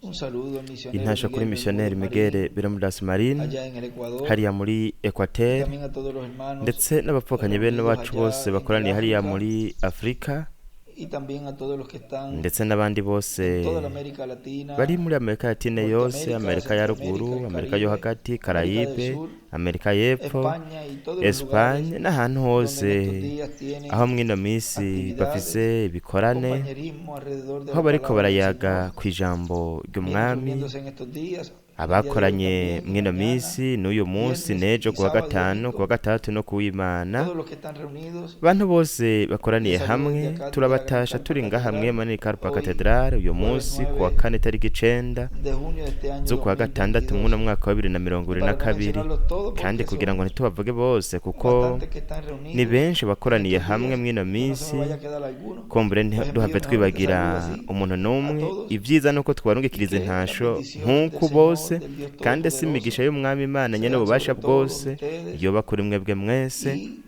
Un saludo al misionero intasho kuri Miguel misiyoneri Bermúdez Miguel Bermúdez Marín allá en el Ecuador, hariya muri y Equateur, también a todos los hermanos ndetse n'abapfukanye bene reunidos wacu allá bose en el bakoraniye hariya África, muri Afurika, y también a todos los que están ndetse n'abandi bose en toda la América Latina, bari muri Amerika Latine yose, Norteamérica, Amerika ya Centroamérica, ruguru, el Amerika yo Caribe, hagati, América del Karayibe, Sur, Amerika y'epfo, España y todos los lugares Espagne, n'ahantu donde hose en estos días aho tienen mw'ino minsi actividades, bafise ibikorane, compañerismo alrededor de aho la bariko palabra del barayaga Señor, ku ijambo vienen ry'umwami, reuniéndose en estos días, el día de hoy abakoranye también, y mw'ino mañana, minsi n'uyu munsi viernes n'ejo y kuwa sábado y gatanu, kuwa domingo. gatandatu no kuw'Imana, Todos los que están reunidos, bantu bose bakoraniye les saludo desde hamwe, acá, desde la Gran turabatasha Carpa turi ngaha hamwe Catedral, muri Carpa hoy Cathedral uyu jueves munsi kuwa 9 kane tariki 9 de junio de este año z'ukwa gatandatu mw'uno 2022. mwaka wa Y para no 2022, mencionarlos todos, kandi porque kugira ngo son ntitubavuge bose kuko bastantes que están ni reunidos benshi en bakoraniye estos hamwe días, mw'ino que no se minsi, me vaya a quedar alguno. kumbure Pues envío ntiduhave mejor este twibagira saludo así umuntu a n'umwe. todos, Ibyiza ni uko y twarungikiriza que las intasho bendiciones del nk'uko bose, Señor, del Dios kandi si imigisha Todopoderoso, y'umwami Imana nyene sean ububasha sobre todos bwose ustedes yoba kuri mwebwe mwese y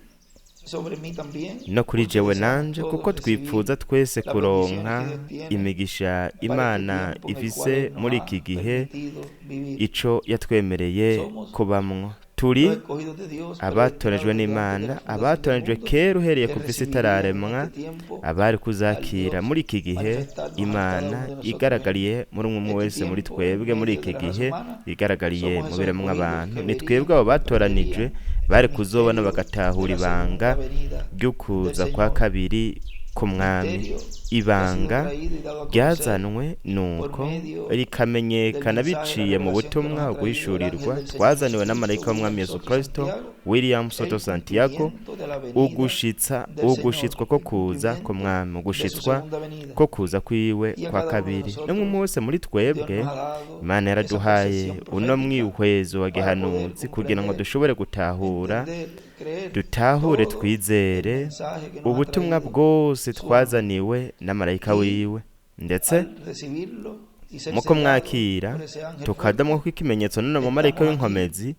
sobre mí también, no kuri porque jewe deseamos nanje, kuko todos recibir twifuza twese las kuronka bendiciones que Dios tiene imigisha para este Imana tiempo en el cual ifise Él nos muri ha iki gihe, permitido vivir. ico yatwemereye Somos kubamwo. Turi los escogidos de Dios, abatorejwe predestinados desde antes de n'Imana, la fundación del abatorejwe mundo, kera uhereye que ku isi recibirían en itararemwa, este tiempo abari al kuzakira Dios muri iki gihe manifestarnos a cada Imana uno de nosotros en igaragariye muri umwe este wese muri tiempo en twebwe muri medio iki de la raza gihe, humana. igaragariye Somos mu esos biremwa escogidos abantu. que Ni verían twebwe abo y batoranijwe comprenderían bari el kuzobona misterio de bagatahura la ibanga segunda venida del ry'ukuza kwa Señor. kabiri k'umwami. Misterio que ha sido Ibanga traído y dado a conocer ryazanwe por nuko medio del rikamenyekana mensaje de la biciye mu revelación que butumwa nos ha traído el guhishurirwa ángel del Señor twazaniwe na marayika Jesucristo, w'umwami William Yesu Soto Kristo, Santiago, William Soto el Santiago, cumplimiento de la venida ugushitsa del Señor, ugushitswa ko el kuza cumplimiento k'umwami, de su ugushitswa segunda venida. ko kuza kwiwe Y a kwa cada uno de kabiri. nosotros, N'umwe wese muri Dios twebwe nos ha dado Imana esa yaraduhaye percepción uno profética mwihwezo wa para poder gihanuzi kugira ngo comprender, dushobore gutahura, entender, creer dutahure, todo el twizere mensaje que nos ha ubutumwa traído bwose su ángel. twazaniwe na marayika Y wiwe, ndetse al recibirlo y ser muko sellado mwakira por ese ángel tukadamwo fuerte, kw'ikimenyetso none mu estamos marayika aquí w'inkomezi,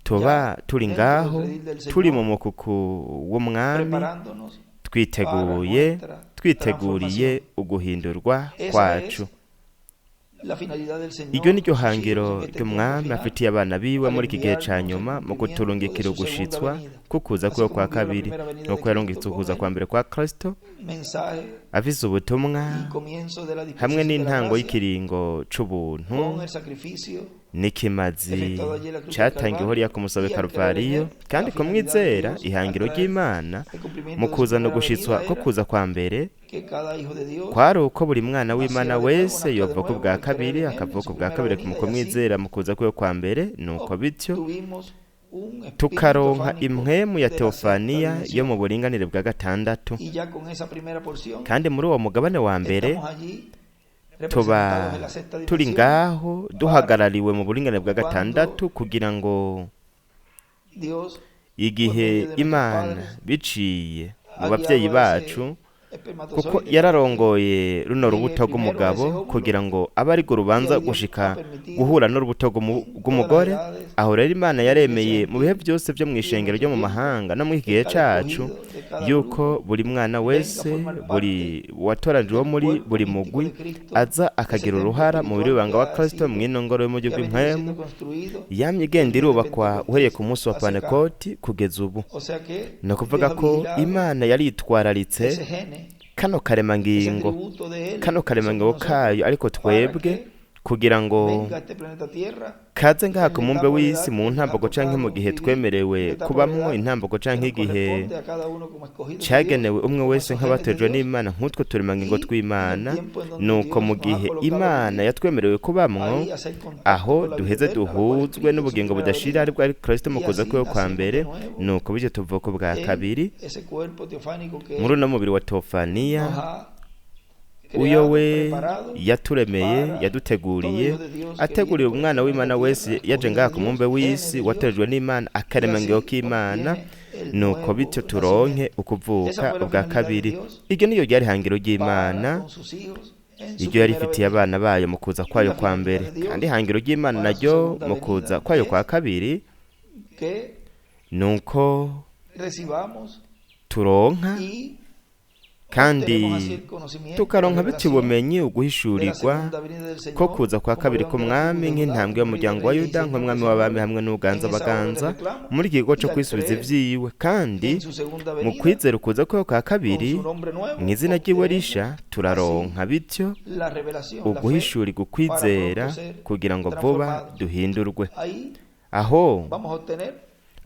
tuba ya turi dentro ngaho del redil del turi mu Señor, mukuku w'umwami, preparándonos para twiteguye nuestra twiteguriye transformación. uguhindurwa Esa kwacu. es la finalidad del Iryo ni Señor ryo con sus hijos hangiro en este tiempo ry'umwami final, afitiye abana biwe al muri iki gihe ca enviarnos el nyuma mu cumplimiento de kuturungikira su segunda ugushitswa venida. kukuza Así kwiwe como kwa envió la kabiri, primera venida de nuko yarungitse Cristo ukuza con kwa el mbere kwa Kristo, mensaje afise ubutumwa y comienzo de la hamwe dispensación de la n'intango gracia, y'ikiringo c'ubuntu con el sacrificio n'ikimazi efectuado allí en la cruz del catangiwe horiya Calvario, ku musobe y al creer en Karuvariyo, él, kandi la ku finalidad de mwizera Dios ihangiro al traer ry'Imana el mu cumplimiento de su kuzana primera ugushitswa venida ko era kuza kwa mbere que cada hijo de Dios kwari uko buri mwana w'Imana naciera de nuevo, wese nazca de yovuka nuevo ubwa al creer kabiri en él en akavuka su ubwa primera kabiri venida, mu y así kumwizera mu kuza kwiwe kwa mbere, nuko bityo tuvimos un espíritu tukaronka teofánico impwemu ya de la teofaniya sexta yo mu dimensión. buringanire bwa gatandatu, Y ya con esa primera porción kandi muri uwo mugabane wa mbere estamos allí tuba representados en la sexta turi dimensión ngaho duhagarariwe mu buringanire bwa cuando gatandatu, kugira ngo Dios, por igihe medio de nuestros Imana padres, biciye mu ha bavyeyi guiado a bacu, ese kuko espermatozoide para que yararongoye runo llegue rubuto primero a rw'umugabo ese óvulo, kugira ngo abe arirwo y rubanza ahí Dios gushika ha permitido guhura n'urubuto en todas las rw'umugore. edades Aho rero Imana de la yaremeye iglesia mu bihe gentil byose byo mu y en ishengero ryo nuestro mu tiempo mahanga no muri iki que gihe cada cacu, escogido de cada yuko grupo buri mwana venga a wese, formar buri parte watoranijwe wo del muri cuerpo buri místico mugwi de Cristo, aza ese akagira templo uruhara mu biri espiritual banga que wa ha Kristo sido, mw'ino ngoro y'umujyi que ha venido bw'impwemu siendo construido yamye el igenda día de irubakwa uhereye Pentecostés ku munsi wa hacia acá. Pantekoti kugeza ubu. O sea que Ni Dios ukuvuga ha ko vigilado Imana yaritwararitse ese gene, kano ese karemangingo atributo de él, kano que karemangingo somos kayo, nosotros, ariko para twebwe que kugira ngo venga a este planeta Tierra kaze ngaha en ku la mumbe etapa de w'isi edad mu que le ha ntambuko canke mu tocado gihe vivir, twemerewe la etapa de kubamwo edad intambuko que canke nos igihe corresponde a cada uno como escogidos de Dios, cagenewe umwe como wese esos genes de nk'abatejwe Dios, n'Imana nk'utwo turemangingo y en tw'Imana, el tiempo en donde nuko mu Dios nos ha gihe colocado Imana vivir, yatwemerewe kubamwo, ahí hacer contacto aho con la vida duheze eterna, la cual es duhuzwe Cristo en su n'ubugingo primera budashira venida, aribwo ari Kristo mu y kuza así kwiwe kwa nacemos mbere, de nuevo nuko bityo tuvuka ubwa kabiri en ese cuerpo teofánico que muri Él uno mubiri wa teofaniya, nos ha uyo creado, we preparado yaturemeye para todo yaduteguriye, hijo de Dios que ateguriye viene por umwana este w'Imana planeta wese Tierra, yaje escogido ngaha de ku Dios, mumbe genes w'isi, de Dios, waterejwe n'Imana, y akaremangingo así k'Imana, obtiene el nuko nuevo bityo turonke nacimiento. Esa ukuvuka fue la ubwa finalidad de kabiri. Dios Iryo niyo ryari ihangiro para ry'Imana, con sus hijos en su iryo yari primera ifitiye venida. abana bayo mu kuza Y kwayo la kwa finalidad mbere, de Dios kandi ihangiro ry'Imana para su naryo segunda mu venida kuza kwayo kwa es kabiri que nuko recibamos turonka y kandi obtenemos así el conocimiento, tukaronka la bityo revelación ubumenyi de la uguhishurirwa segunda venida del ko Señor, kuza kwa como kabiri león de la k'umwami tribu de Judá, nk'intambwe como rey y'umuryango de wa reyes y yuda señor nk'umwami de w'abami señores. hamwe n'ubuganza En esa hora baganza le reclamo, muri iki gikorwa y cyo al kwisubiza creer ivyiwe kandi en su segunda mu venida, kwizera ukuza kwe kwa con kabiri su nombre nuevo, mu izina ry'iwe obtenemos risha turaronka bityo la revelación, la fe, uguhishurirwa para ukwizera pronto ser kugira ngo vuba transformados. duhindurwe. Ahí aho vamos a obtener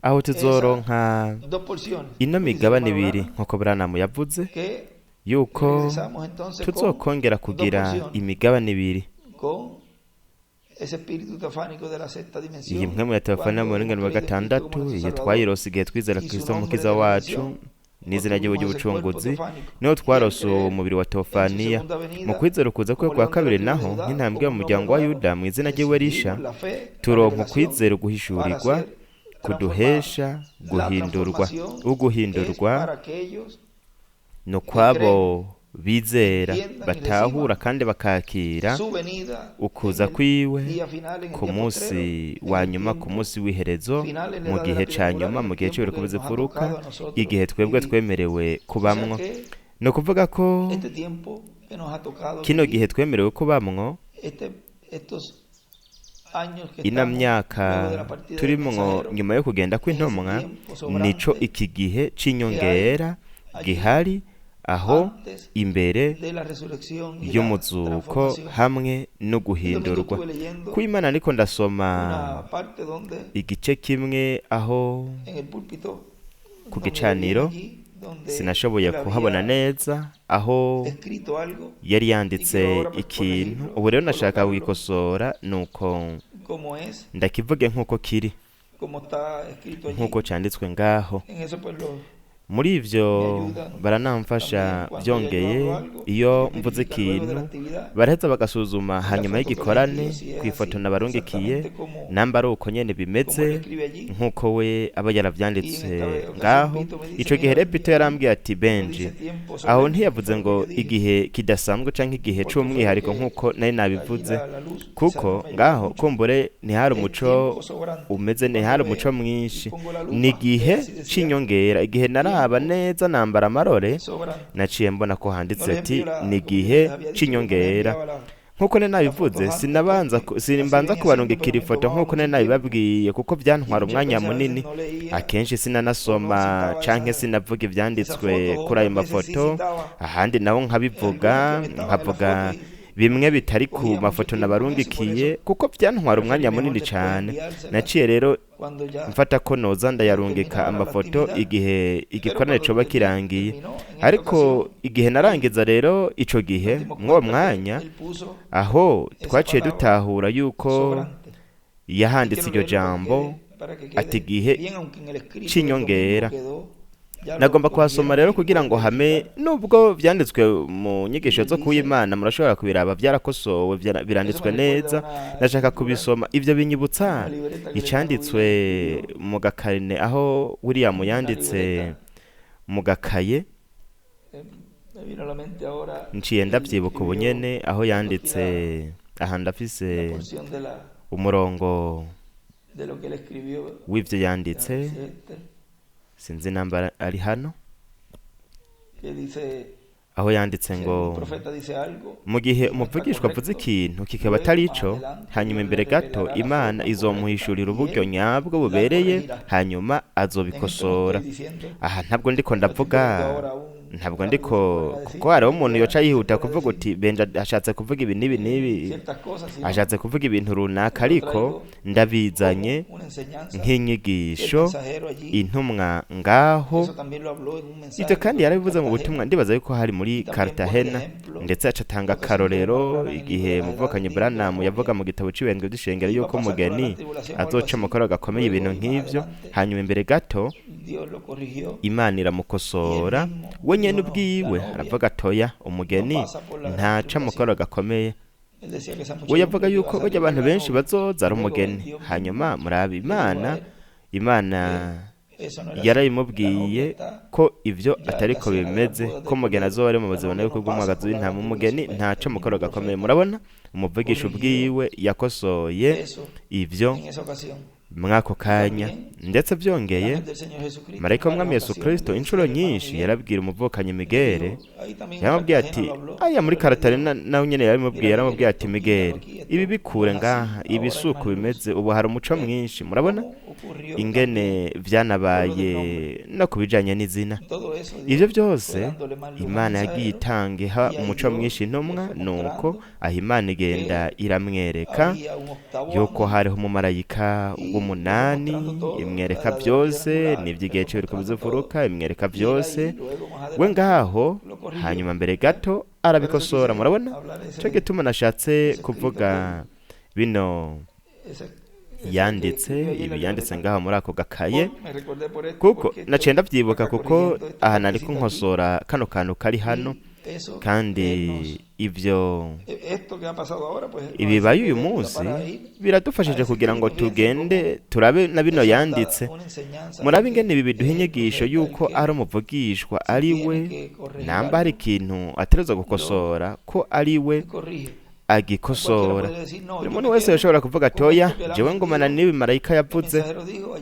aho tuzoronka dos porciones. ino Dice migabane Pablo ibiri Branham, nk'uko Branham yavuze que yuko regresamos entonces tuzokongera con dos kugira porciones, imigabane ibiri. con ese espíritu teofánico de la sexta dimensión, Iyi mpwemu ya telefone cuando mu ringano wa hemos creído en Cristo gatandatu como nuestro igihe Salvador, twayirose igihe twizera y su Kristo nombre umukiza de wacu redención, n'izina ry'iwe obtuvimos ese cuerpo ry'ubucunguzi teofánico. niho Y twarose al creer umubiri wa en su teofaniya. segunda venida, Mu kwizera ukuza kwe como kwa león de la kabiri tribu de naho Judá, nk'intambwe como un y'umuryango nombre wa nuevo, yuda mu izina ry'iwe risha recibimos la fe, la turonka revelación, ukwizera para uguhishurirwa ser kuduhesha la guhindurwa. transformación es Uguhindurwa para aquellos ni ukwabo bizera entiendan y batahura reciban kandi bakakira su venida ukuza en el kwiwe día final, en el ku día munsi postrero, en wa el nyuma ku tiempo munsi w'iherezo final, en la mu edad de gihe la ca nyuma triangularidad, mu el gihe tiempo cy'ibiruko que nos ha bizifuruka tocado a nosotros igihe twebwe vivir. twemerewe O sea kubamwo. que ni ukuvuga ko este tiempo que nos ha tocado kino vivir, gihe twemerewe kubamwo estos años que ina estamos myaka luego de la partida del turimwo mensajero, nyuma yo kugenda kw'intumwa nico iki gihe c'inyongera gihari aho antes imbere de la resurrección y la y'umuzuko transformación. hamwe no El domingo guhindurwa. estuve leyendo Ku Imana ariko ndasoma una parte donde igice kimwe aho en el púlpito ku no me gicaniro veía allí, donde sinashoboye él kuhabona había neza aho escrito algo yari yanditse y quiero ahora ikintu. corregirlo, ubu rero nashaka colocarlo wikosora nuko como es, ndakivuge nk'uko kiri, como está escrito allí. nk'uko cyanditswe ngaho. En eso pues muri ivyo baranamfasha byongeye iyo mvuze ikintu baraheza bagasuzuma hanyuma y'igikorane ku ifoto nabarungikiye namba ari uko nyene bimeze nk'uko we aba yaravyanditse ngaho. Ico gihe Repito yarambwiye ati Benji, aho ntiyavuze ngo igihe kidasanzwe canke igihe c'umwihariko nk'uko nari nabivuze, kuko ngaho kumbure ntihari umuco umeze, ntihari umuco mwinshi, ni igihe c'inyongera. Igihe naraba neza nambara amarore naciye mbona ko handitse ati ni igihe c'inyongera. Nk'uko nari nabivuze simbanza kubarungikira ifoto nk'uko nari nabibabwiye, kuko byantwara umwanya munini. Akenshi sinanasoma canke sinavuga ivyanditswe kuri ayo mafoto, ahandi naho nkavuga bimwe bitari ku mafoto nabarungikiye, kuko byantwara umwanya munini cyane. Naciye rero mfata ko noza ndayarungika amafoto igihe igikorane coba kirangiye. Ariko igihe narangiza rero ico gihe mw'uwo mwanya aho twaciye dutahura yuko yahanditse iryo jambo ati igihe c'inyongera. Nagomba kuhasoma rero kugira ngo hame, nubwo vyanditswe mu nyigisho zo kuw'Imana murashobora kubiraba byarakosowe biranditswe neza. Nashaka kubisoma, ivyo binyibutsa icanditswe mu gakarine aho William yanditse mu gakaye, nciye ndavyibuka ubunyene aho yanditse, aha ndafise umurongo w'ivyo yanditse, sinzi namba ari hano, aho yanditse ngo mu gihe umuvugishwa avuze ikintu kikaba atari ico, hanyuma imbere gato Imana izomuhishurira uburyo nyabwo bubereye, hanyuma azobikosora. Aha ntabwo ndiko ndavuga, ntabwo ndiko, kuko hariho umuntu yoca yihuta kuvuga uti Benja ashatse kuvuga ibi n'ibi n'ibi, ashatse kuvuga ibintu runaka, ariko ndabizanye nk'inyigisho intumwa ngaho. Ivyo kandi yarabivuze mu butumwa, ndibaza yuko hari muri Cartagena, ndetse acatanga akarorero igihe muvukanyi Branham yavuga mu gitabo c'ibendwe vy'ishengero yuko umugeni azoca mu koro gakomeye ibintu nk'ivyo, hanyuma imbere gato Imana iramukosora. We nyene ubwiwe aravuga atoya, umugeni ntaca mu koro gakomeye. We yavuga yuko burya abantu benshi bazoza ari umugeni. Hanyuma murabe Imana yarayimubwiye ko ivyo atariko bimeze, ko umugeni azoba ari mu buzima yuko bw'umwagazi w'intama. Umugeni ntaca mu koro gakomeye. Murabona umuvugisha ubwiwe yakosoye ivyo mwako kanya. Ndetse byongeye marayika w'umwami Yesu Kristo inshuro nyinshi yarabwira umuvukanyi Migere, yaramubwiye ati aya muri karatari nawe nyene yaramubwiye ati Migere, ibi bikure ngaha, ibisuku bimeze ubu hari umuco mwinshi. Murabona ingene vyanabaye no kubijanye n'izina. Ivyo byose Imana yagiye itangeha umuco mwinshi intumwa, nuko aho Imana igenda iramwereka yuko hariho umumarayika w'umunani, imwereka byose n'ivy'igihe cyo biriko bizufuruka, imwereka byose we ngaho, hanyuma mbere gato arabikosora. Murabona cyo gituma nashatse kuvuga bino yanditse ngaho muri ako gakaye, kuko naciye ndavyibuka kuko aha nariko nkosora kano kantu kari hano, kandi ivyo ibibaye uyu munsi biradufashije kugira ngo tugende turabe na bino yanditse. Murabe ingene ibi biduha inyigisho yuko ari umuvugishwa ari we, namba hari ikintu ategerezwa gukosora ko ari we agikosora. Buri muntu wese yashobora kuvuga atoya jewe ngomana n'ibi marayika yavuze,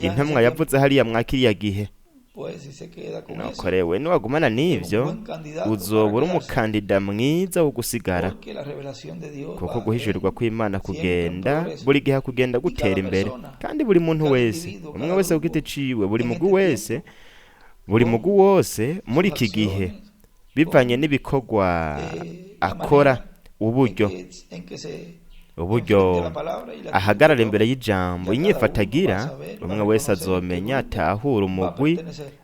intumwa yavuze hariya mwakiriya gihe. Nuko rewe niwagumana n'ivyo uzobura umukandida mwiza wo gusigara, kuko guhishurirwa kw'Imana kugenda buri gihe kugenda gutera imbere. Kandi buri muntu wese, umwe wese ugite ciwe, buri mugu wose muri iki gihe bivanye n'ibikorwa akora, uburyo ahagarara imbere y'ijambo, inyifatagira umwe wese azomenya atahura umugwi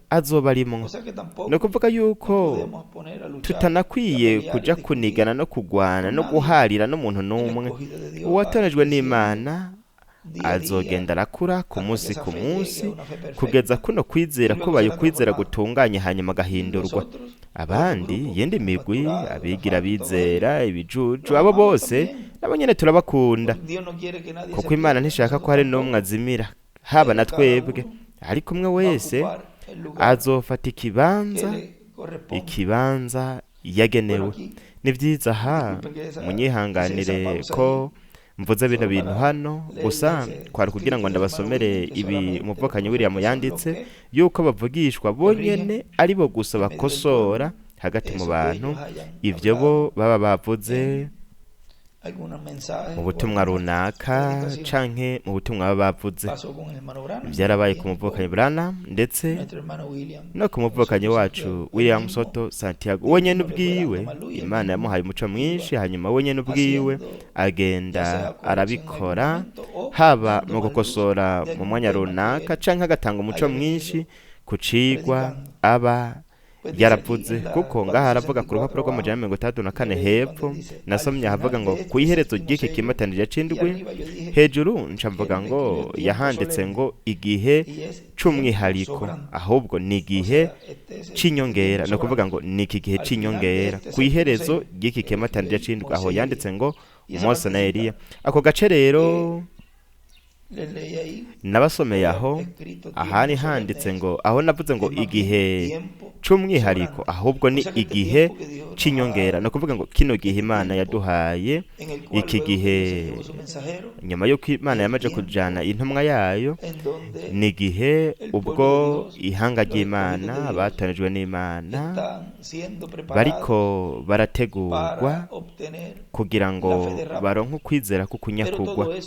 azoba arimwo. ni ukuvuga yuko tutanakwiye kuja kunigana no kugwana no guharira n'umuntu n'umwe. uwatorejwe n'Imana azogenda arakura ku munsi ku munsi, kugeza kuno kwizera kubaye ukwizera gutunganye, hanyuma agahindurwa. Abandi yindi migwi, abigira bizera, ibijuju, abo bose nabo nyene turabakunda, kuko Imana ntishaka ko hari n'umwe azimira, haba na twebwe, ariko umwe wese azofata ikibanza yagenewe. Ni vyiza munyihanganire ko mvuze bino bintu hano, gusa kwari kugira ngo ndabasomere ibi umuvukanyi William yanditse, yuko bavugishwa bonyene ari bo gusa bakosora hagati mu bantu ivyo bo baba bavuze mu butumwa runaka canke mu butumwa baba bavuze. Vyarabaye ku muvukanyi Branham ndetse no ku muvukanyi wacu William Soto Santiago. Wenyene ubwiwe Imana yamuhaye umuco mwinshi, hanyuma wenyene ubwiwe agenda arabikora, haba mu gukosora mu mwanya runaka canke agatanga umuco mwinshi ku cigwa aba yaravuze. Kuko ngaha haravuga ku rupapuro rw'amajana 34 hepfo, nasomye havuga ngo ku iherezo ry'iki kimatanije c'indwi, hejuru ncamvuga ngo yahanditse ngo igihe c'umwihariko, ahubwo ni igihe c'inyongera. no kuvuga ngo ni iki gihe c'inyongera ku iherezo ry'iki kimatanije c'indwi, aho yanditse ngo Mose na Eliya. Ako gace rero nabasomeye aho, ahari handitse ngo, aho navuze ngo igihe c'umwihariko, ahubwo ni igihe c'inyongera. no kuvuga ngo kino gihe Imana yaduhaye iki gihe nyuma yuko Imana yamaje kujana intumwa yayo, ni igihe ubwo ihanga ry'Imana batanijwe n'Imana bariko barategurwa kugira ngo baronke ukwizera kukunyakugwa.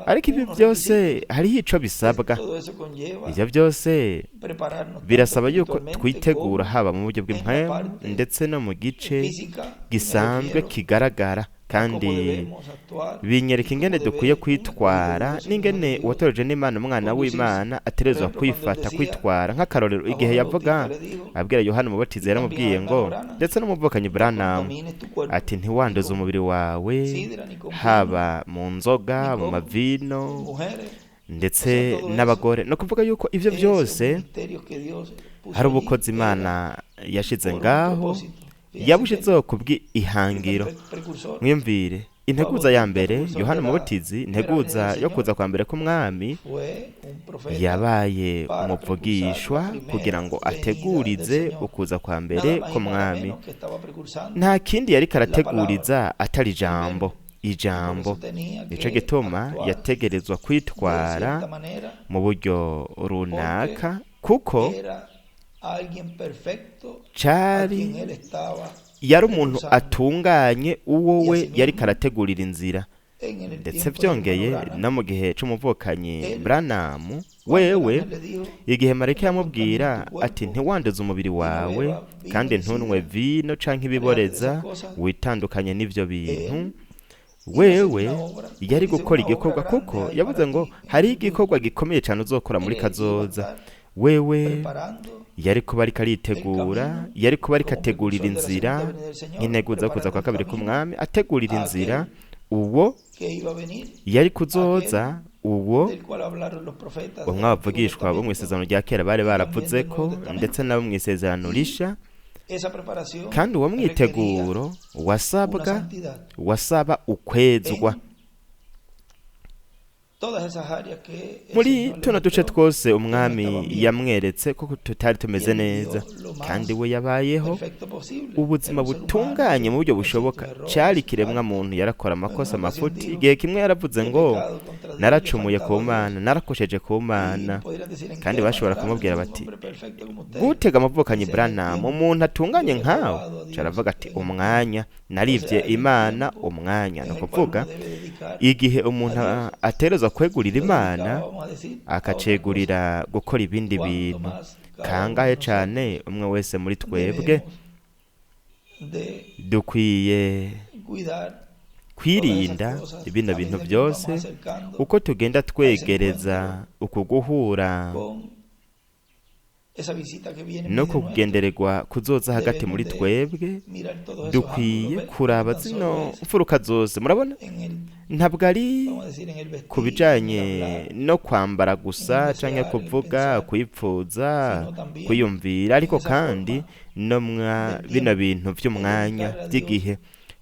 Ariko ibi byose hariho ico bisabwa. Ivyo byose birasaba yuko twitegura, haba mu buryo bw'impwemu ndetse no mu gice gisanzwe kigaragara, kandi binyereka ingene dukwiye kwitwara, n'ingene uwatoreje n'Imana umwana w'Imana aterezwa kwitwara. Nk'akarorero, igihe yavuga abwira Yohana Umubatizi yaramubwiye ngo, ndetse n'umuvukanyi Branham ati ntiwanduze umubiri wawe, haba mu nzoga, mu mavino ndetse n'abagore. no kuvuga yuko ivyo byose hari ubukozi Imana yashize ngaho, yabushizeho kubw'ihangiro. Mwiyumvire integuza ya mbere, Yohana Umubatizi, integuza yo kuza kwa mbere k'umwami, yabaye umuvugishwa kugira ngo ategurize ukuza kwa mbere k'umwami. Nta kindi yari karateguriza atari ijambo. ijambo. Nico gituma yategerezwa kwitwara mu buryo runaka, kuko cari yari umuntu atunganye, uwo we yari karategurira inzira. Ndetse byongeye no mu gihe c'umuvukanyi Branham, wewe igihe marayika yamubwira ati ntiwanduze umubiri wawe kandi ntunwe vino canke ibiboreza, witandukanye n'ivyo bintu, wewe yari gukora igikorwa, kuko yavuze ngo hari igikorwa gikomeye cyane uzokora muri kazoza. Wewe yari kuba ariko aritegura, yari kuba ariko ategurira inzira nk'integuza yo kuza kwa kabiri k'umwami, ategurira inzira uwo yari kuzoza, uwo umwe abavugishwa bo mu isezerano rya kera bari baravuze ko, ndetse nabo mu isezerano risha. Kandi uwo mwiteguro wasaba ukwezwa. Muri tuno duce twose umwami yamweretse ko tutari tumeze neza, kandi we yabayeho ubuzima butunganye mu buryo bushoboka. Cyari kiremwa muntu yarakora amakosa amafuti. Igihe kimwe yaravuze ngo naracumuye ku Mana, narakosheje ku Mana, kandi bashobora kumubwira bati gutega amavukanyi Branham, umuntu atunganye nkawe. Caravuga ati umwanya narivye Imana umwanya. No kuvuga igihe umuntu aterezwa kwegurira Imana, akacegurira gukora ibindi bintu, kangahe cane umwe wese muri twebwe dukwiye kwirinda ibino bintu byose uko tugenda twegereza uku guhura no kugendererwa kuzoza hagati muri twebwe. Dukwiye kuraba zino mfuruka zose. Murabona, ntabwo ari ku bijanye no kwambara gusa canke kuvuga, kwipfuza, kwiyumvira, ariko kandi no mwa bino bintu vy'umwanya by'igihe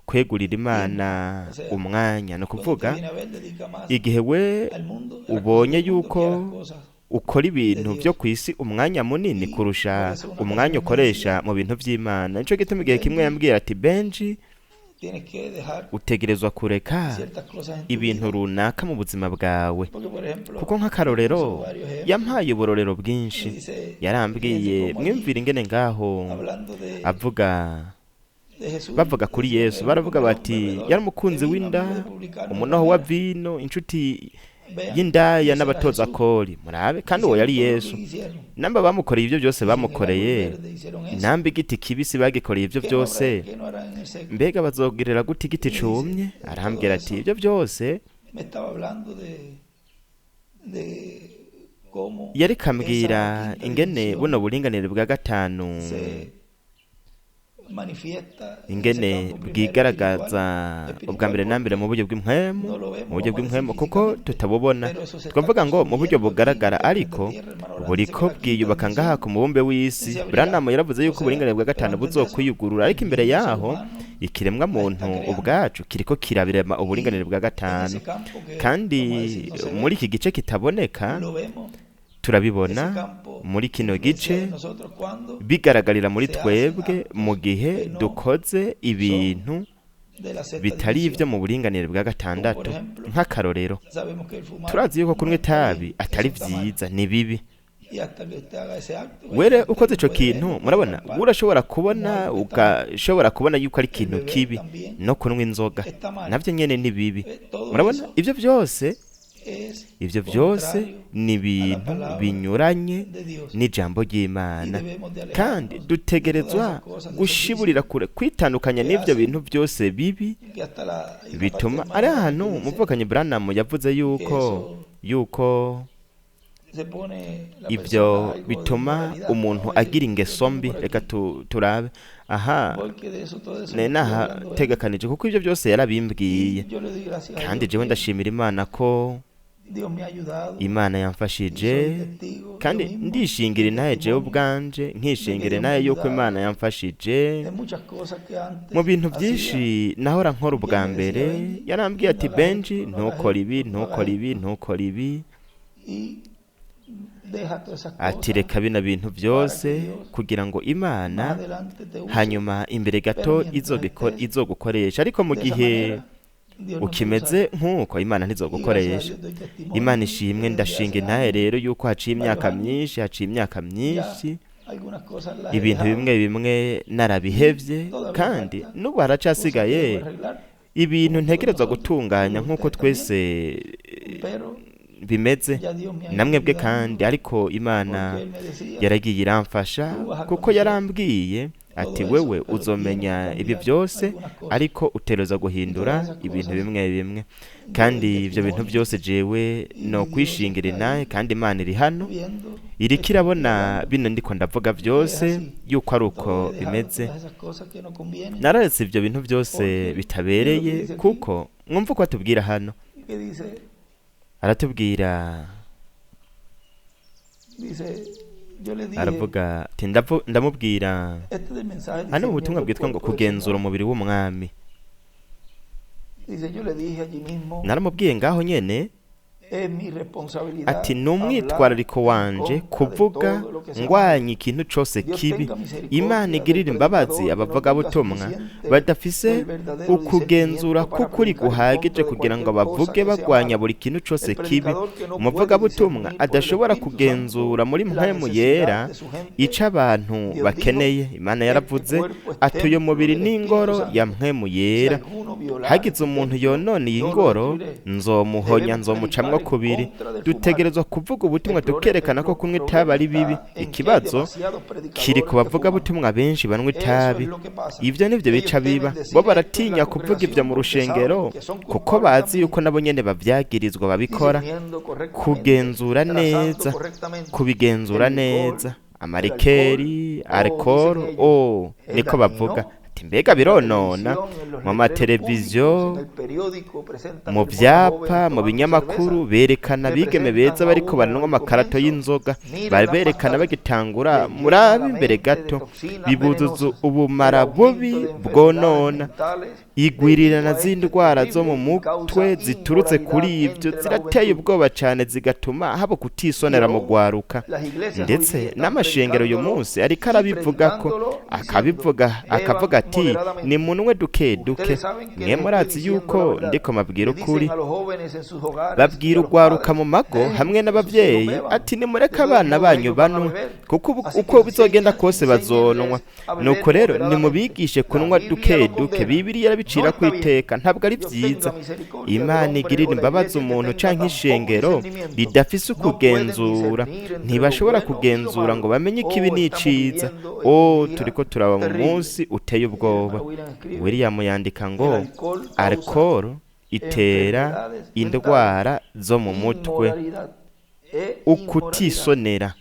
kwegurira Imana umwanya. No kuvuga igihe we ubonye yuko ukora ibintu byo kwisi umwanya munini kurusha umwanya ukoresha mu bintu by'Imana. Nico gituma igihe kimwe yambwira ati Benji, utegerezwa kureka ibintu runaka mu buzima bwawe, kuko nk'akarorero yampaye uburorero bwinshi. Yarambwiye mwimvira ingene ngaho bavuga kuri Yesu, baravuga bati yari umukunzi w'inda, umunoho wa vino, inshuti y'indaya n'abatoza kori. Murabe, kandi uwo yari Yesu. Namba bamukoreye ibyo byose bamukoreye, namba igiti kibisi bagikoreye ibyo byose, mbega bazogirira gute igiti cumye? Arambwira ati ibyo byose yari kambwira ingene buno buringanire bwa gatanu ingene bwigaragaza ubwa mbere na mbere mu buryo bw'impwemu, kuko tutabubona. Twavuga ngo mu buryo bugaragara, ariko buriko bwiyubaka ngaha ku mubumbe w'isi. Branham yaravuze yuko uburinganire bwa gatanu buzokwiyugurura, ariko imbere yaho ikiremwa muntu ubwacu kiriko kirabirema uburinganire bwa gatanu. Kandi muri iki gice kitaboneka turabibona muri kino gice bigaragarira muri twebwe mu gihe dukoze ibintu bitari ibyo mu buringanire bwa gatandatu. Nk'akarorero, turazi yuko kunywa itabi atari vyiza, ni bibi. Were ukoze ico kintu, murabona, urashobora ugashobora kubona yuko ari ikintu kibi. No kunywa inzoga navyo nyene ni bibi. Murabona, ivyo byose ni ibintu binyuranye n'ijambo ry'Imana, kandi dutegerezwa gushiburira kure, kwitandukanya n'ibyo bintu byose bibi bituma. Ari ahantu umuvukanyi Branham yavuze yuko ibyo bituma umuntu agira ingeso mbi. Reka turabe aha nenaha tegekanije, kuko ibyo byose yarabimbwiye, kandi jewe ndashimira Imana ko Imana yamfashije, kandi ndishingira naye jewe ubwanje, nkishingire naye yuko Imana yamfashije mu bintu byinshi nahora nkora ubwa mbere. Yarambwiye ati Benji, ntukore ibi, ati reka bino bintu byose kugira ngo Imana hanyuma imbere gato izogukoresha. Ariko mu gihe ukimeze nk'uko imana ntizogukoresha. Imana ishimwe, ndashinga intahe rero yuko haciye imyaka myinshi ibintu bimwe bimwe narabihevye, kandi n'ubu haracasigaye ibintu ntegerezwa gutunganya nk'uko twese bimeze namwebwe kandi, ariko Imana yaragiye iramfasha kuko yarambwiye ati wewe uzomenya ibi byose, ariko utegerezwa guhindura ibintu bimwe bimwe, kandi ibyo bintu byose jewe no kwishingira intahe, kandi Imana iri hano iriko irabona bino ndiko ndavuga byose yuko ari uko bimeze. Nararetse ibyo bintu byose bitabereye, kuko mwumva uko atubwira hano, aratubwira aravuga ati ndamubwira hano ubutumwa bwitwa ngo kugenzura umubiri w'umwami. Naramubwiye ngaho nyene ati ni umwitwarariko wanje kuvuga ngwanya ikintu cose kibi. Imana igirira imbabazi abavugabutumwa badafise ukugenzura k'ukuri guhagije kugira ngo bavuge bagwanya buri kintu cose kibi. Umuvugabutumwa adashobora kugenzura muri mpwemu yera ico abantu bakeneye. Imana yaravuze ati uyu mubiri n'ingoro ya mpwemu yera, hagize umuntu yonona iyi ngoro nzomuhonya, nzomucamwo kubiri. Dutegerezwa kuvuga ubutumwa tukerekana ko kunywa itabi ari bibi. Ikibazo kiri ku bavugabutumwa benshi banywa itabi. Ivyo nivyo bica biba, bo baratinya kuvuga ivyo mu rushengero kuko bazi yuko nabo nyene bavyagirizwa babikora. Kubigenzura neza amarikeri, alcohol, niko bavuga. Mbega bironona mu mateleviziyo, mu vyapa, mu binyamakuru berekana bigeme beza bariko baranwa amakarato y'inzoga, berekana bagitangura murabe imbere gato, bibuzuza ubumara bubi bwonona. Igwirirana z'indwara zo mu mutwe ziturutse kuri ivyo zirateye ubwoba cane, zigatuma haba kutisonera mu gwaruka. Ndetse n'amashengero uyu munsi ariko arabivugako, akavuga ati ni munwe duke duke. Mwe murazi yuko ndiko mabwira ukuri, babwira ugwaruka mu mago hamwe n'abavyeyi ati nimureke abana banyu banwe kuko uko bizogenda kose bazonwa. Nuko rero nimubigishe kunwa duke duke. Bibiliya yarabicira kwiteka, ntabwo ari vyiza. Imana igirira imbabazi umuntu canke ishengero ridafise ukugenzura, ntibashobora kugenzura ngo bamenye ikibi n'iciza. Turiko turaba mu munsi uteye ubwoba. William yandika ngo alcohol itera indwara zo mu mutwe, ukutisonera,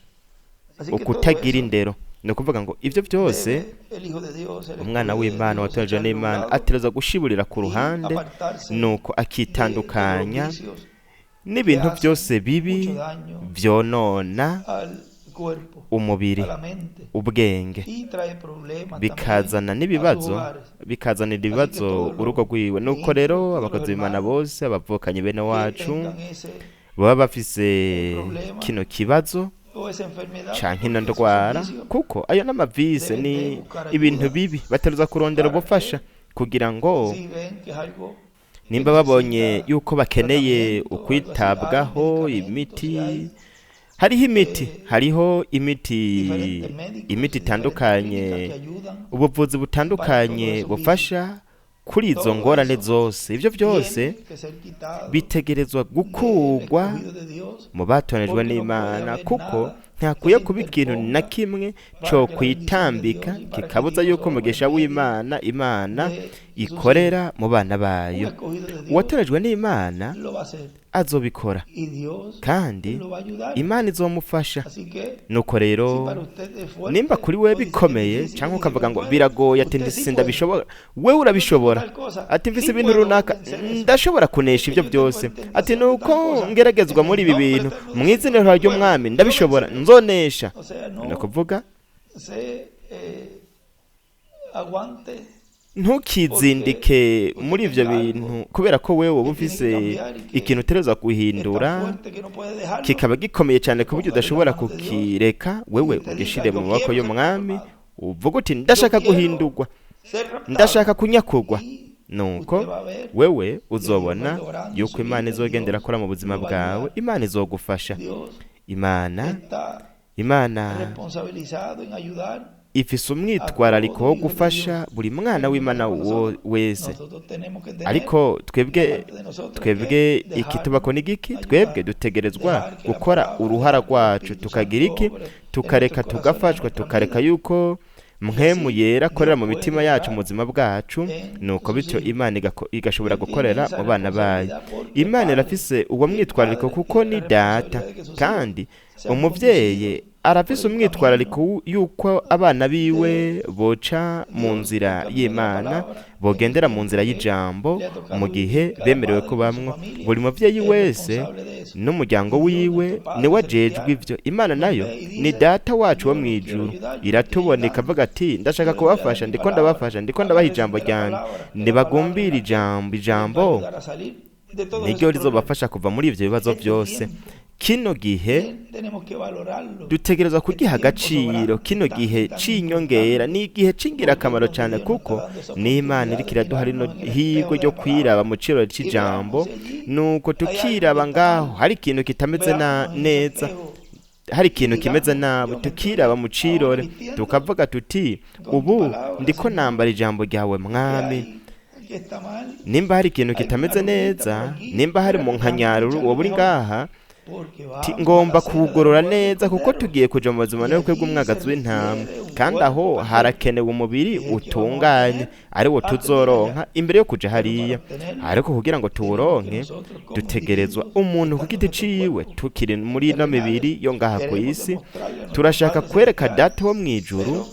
ukutagira indero. Ni ukuvuga ngo ivyo byose umwana w'Imana watojwe n'Imana ategerezwa gushiburira ku ruhande, nuko akitandukanya n'ibintu byose bibi vyonona umubiri, ubwenge, bikazanira ibibazo urugo rwiwe. Nuko rero abakozi b'Imana bose, abavukanye bene wacu baba bafise kino kibazo canke ino ndwara, kuko ayo n'amavise ni ibintu bibi. Bategerezwa kurondera ubufasha kugira ngo nimba babonye yuko bakeneye ukwitabwaho, hariho imiti itandukanye, ubuvuzi butandukanye bufasha kuri izo ngorane zose. Ivyo byose bitegerezwa gukurwa mu batonejwe n'Imana, kuko ntakwiye kuba ikintu na kimwe cyo kwitambika kikabuza yuko umugisha w'Imana Imana ikorera mu bana bayo. Uwatonejwe n'Imana azobikora, kandi Imana izomufasha. Nuko rero nimba kuri we bikomeye cyangwa ukavuga ngo biragoye, ati sindabishobora, wewe urabishobora. Ati mfise ibintu runaka ndashobora kunesha ivyo byose. Ati nuko ngeragezwa muri ibi bintu mu izina ry'Umwami ndabishobora, nzonesha. Nakuvuga ntukizindike muri ivyo bintu, kubera ko wewe uba ufise ikintu utegerezwa guhindura kikaba gikomeye cyane ku buryo udashobora kukireka. Wewe ugishire mu maboko y'Umwami, uvuga uti ndashaka guhindurwa, ndashaka kunyakurwa, nuko wewe uzobona yuko imana izogendera akora mu buzima bwawe, imana izogufasha. imana ifise umwitwarariko wo gufasha buri mwana w'Imana wese. Ariko twebwe ikitubako ni giki? Twebwe dutegerezwa gukora uruhara rwacu, tukagira iki? Tukareka tugafashwa, tukareka yuko mpwemu yera akorera mu mitima yacu mu buzima bwacu, nuko bityo imana igashobora gukorera mu bana bayo. Imana irafise uwo mwitwarariko kuko ni data, kandi umuvyeyi arafise umwitwarariko yuko abana biwe boca mu nzira y'Imana, bogendera mu nzira y'ijambo mu gihe bemerewe kubamwo. Buri muvyeyi wese n'umuryango wiwe niwe ajejwe ivyo. Imana nayo ni data wacu wo mw'ijuru, iratubona ikavuga ati ndashaka kubafasha, ndiko ndabafasha, ndiko ndabaha ijambo ryanje, nibagumbira ijambo niryo rizobafasha kuva muri ivyo bibazo vyose. Kino gihe dutegerezwa kugiha agaciro. Kino gihe c'inyongera ni igihe c'ingirakamaro cyane, kuko ni Imana iriko iraduha rino higwe ryo kwiraba mu ciro c'ijambo, nuko tukiraba ngaho hari ikintu kitameze neza, hari ikintu kimeze nabi, tukiraba mu cirore tukavuga tuti ubu ndiko nambara ijambo ryawe Mwami. Nimba hari ikintu kitameze neza, nimba hari mu nkanyaruru wowe uri ngaha, ngomba kuwugorora neza, kuko tugiye kuja mu buzima n'ubukwe bw'umwagazi w'intama, kandi aho harakenewe umubiri utunganye ari wo tuzoronka imbere yo kuja hariya. Ariko kugira ngo tuwuronke dutegerezwa umuntu ku giti ciwe, tukiri muri ino mibiri yo ngaha ku isi, turashaka kwereka data wo mw'ijuru,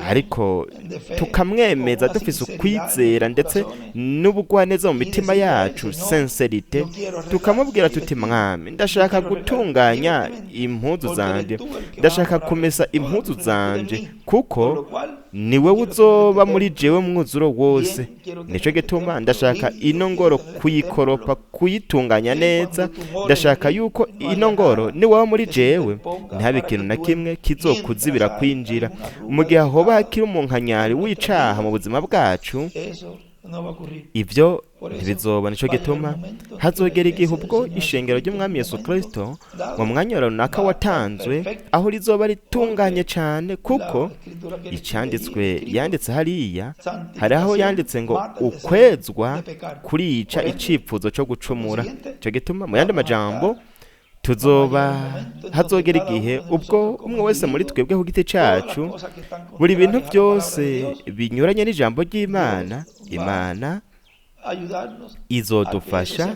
ariko tukamwemeza dufise ukwizera ndetse n'ubugwaneza mu mitima yacu, sincerite, tukamubwira tuti Mwami, ndashaka gutunganya impuzu zanje, ndashaka kumesa impuzu zanje, kuko ni wewe uzoba muri jewe mwuzuro wose. Nico gituma ndashaka ino ngoro kuyikoropa, kuyitunganya neza. Ndashaka yuko ino ngoro ni wewe muri jewe, ntihabe ikintu na kimwe kizokuzibira kwinjira. Mu gihe hoba hakiri umunkanyari w'icaha mu buzima bwacu, ivyo ntibizoba. Nico gituma hazogera igihe ubwo ishengero ry'Umwami Yesu Kristo mu mwanya runaka watanzwe, aho rizoba ritunganye cyane, kuko icanditswe yanditse hariya, hari aho yanditse ngo ukwezwa kurica icipfuzo cyo gucumura. Nico gituma mu yandi majambo hazogera igihe ubwo umwe wese muri twebwe ku giti cacu, buri bintu byose binyuranye n'ijambo ry'Imana, Imana izodufasha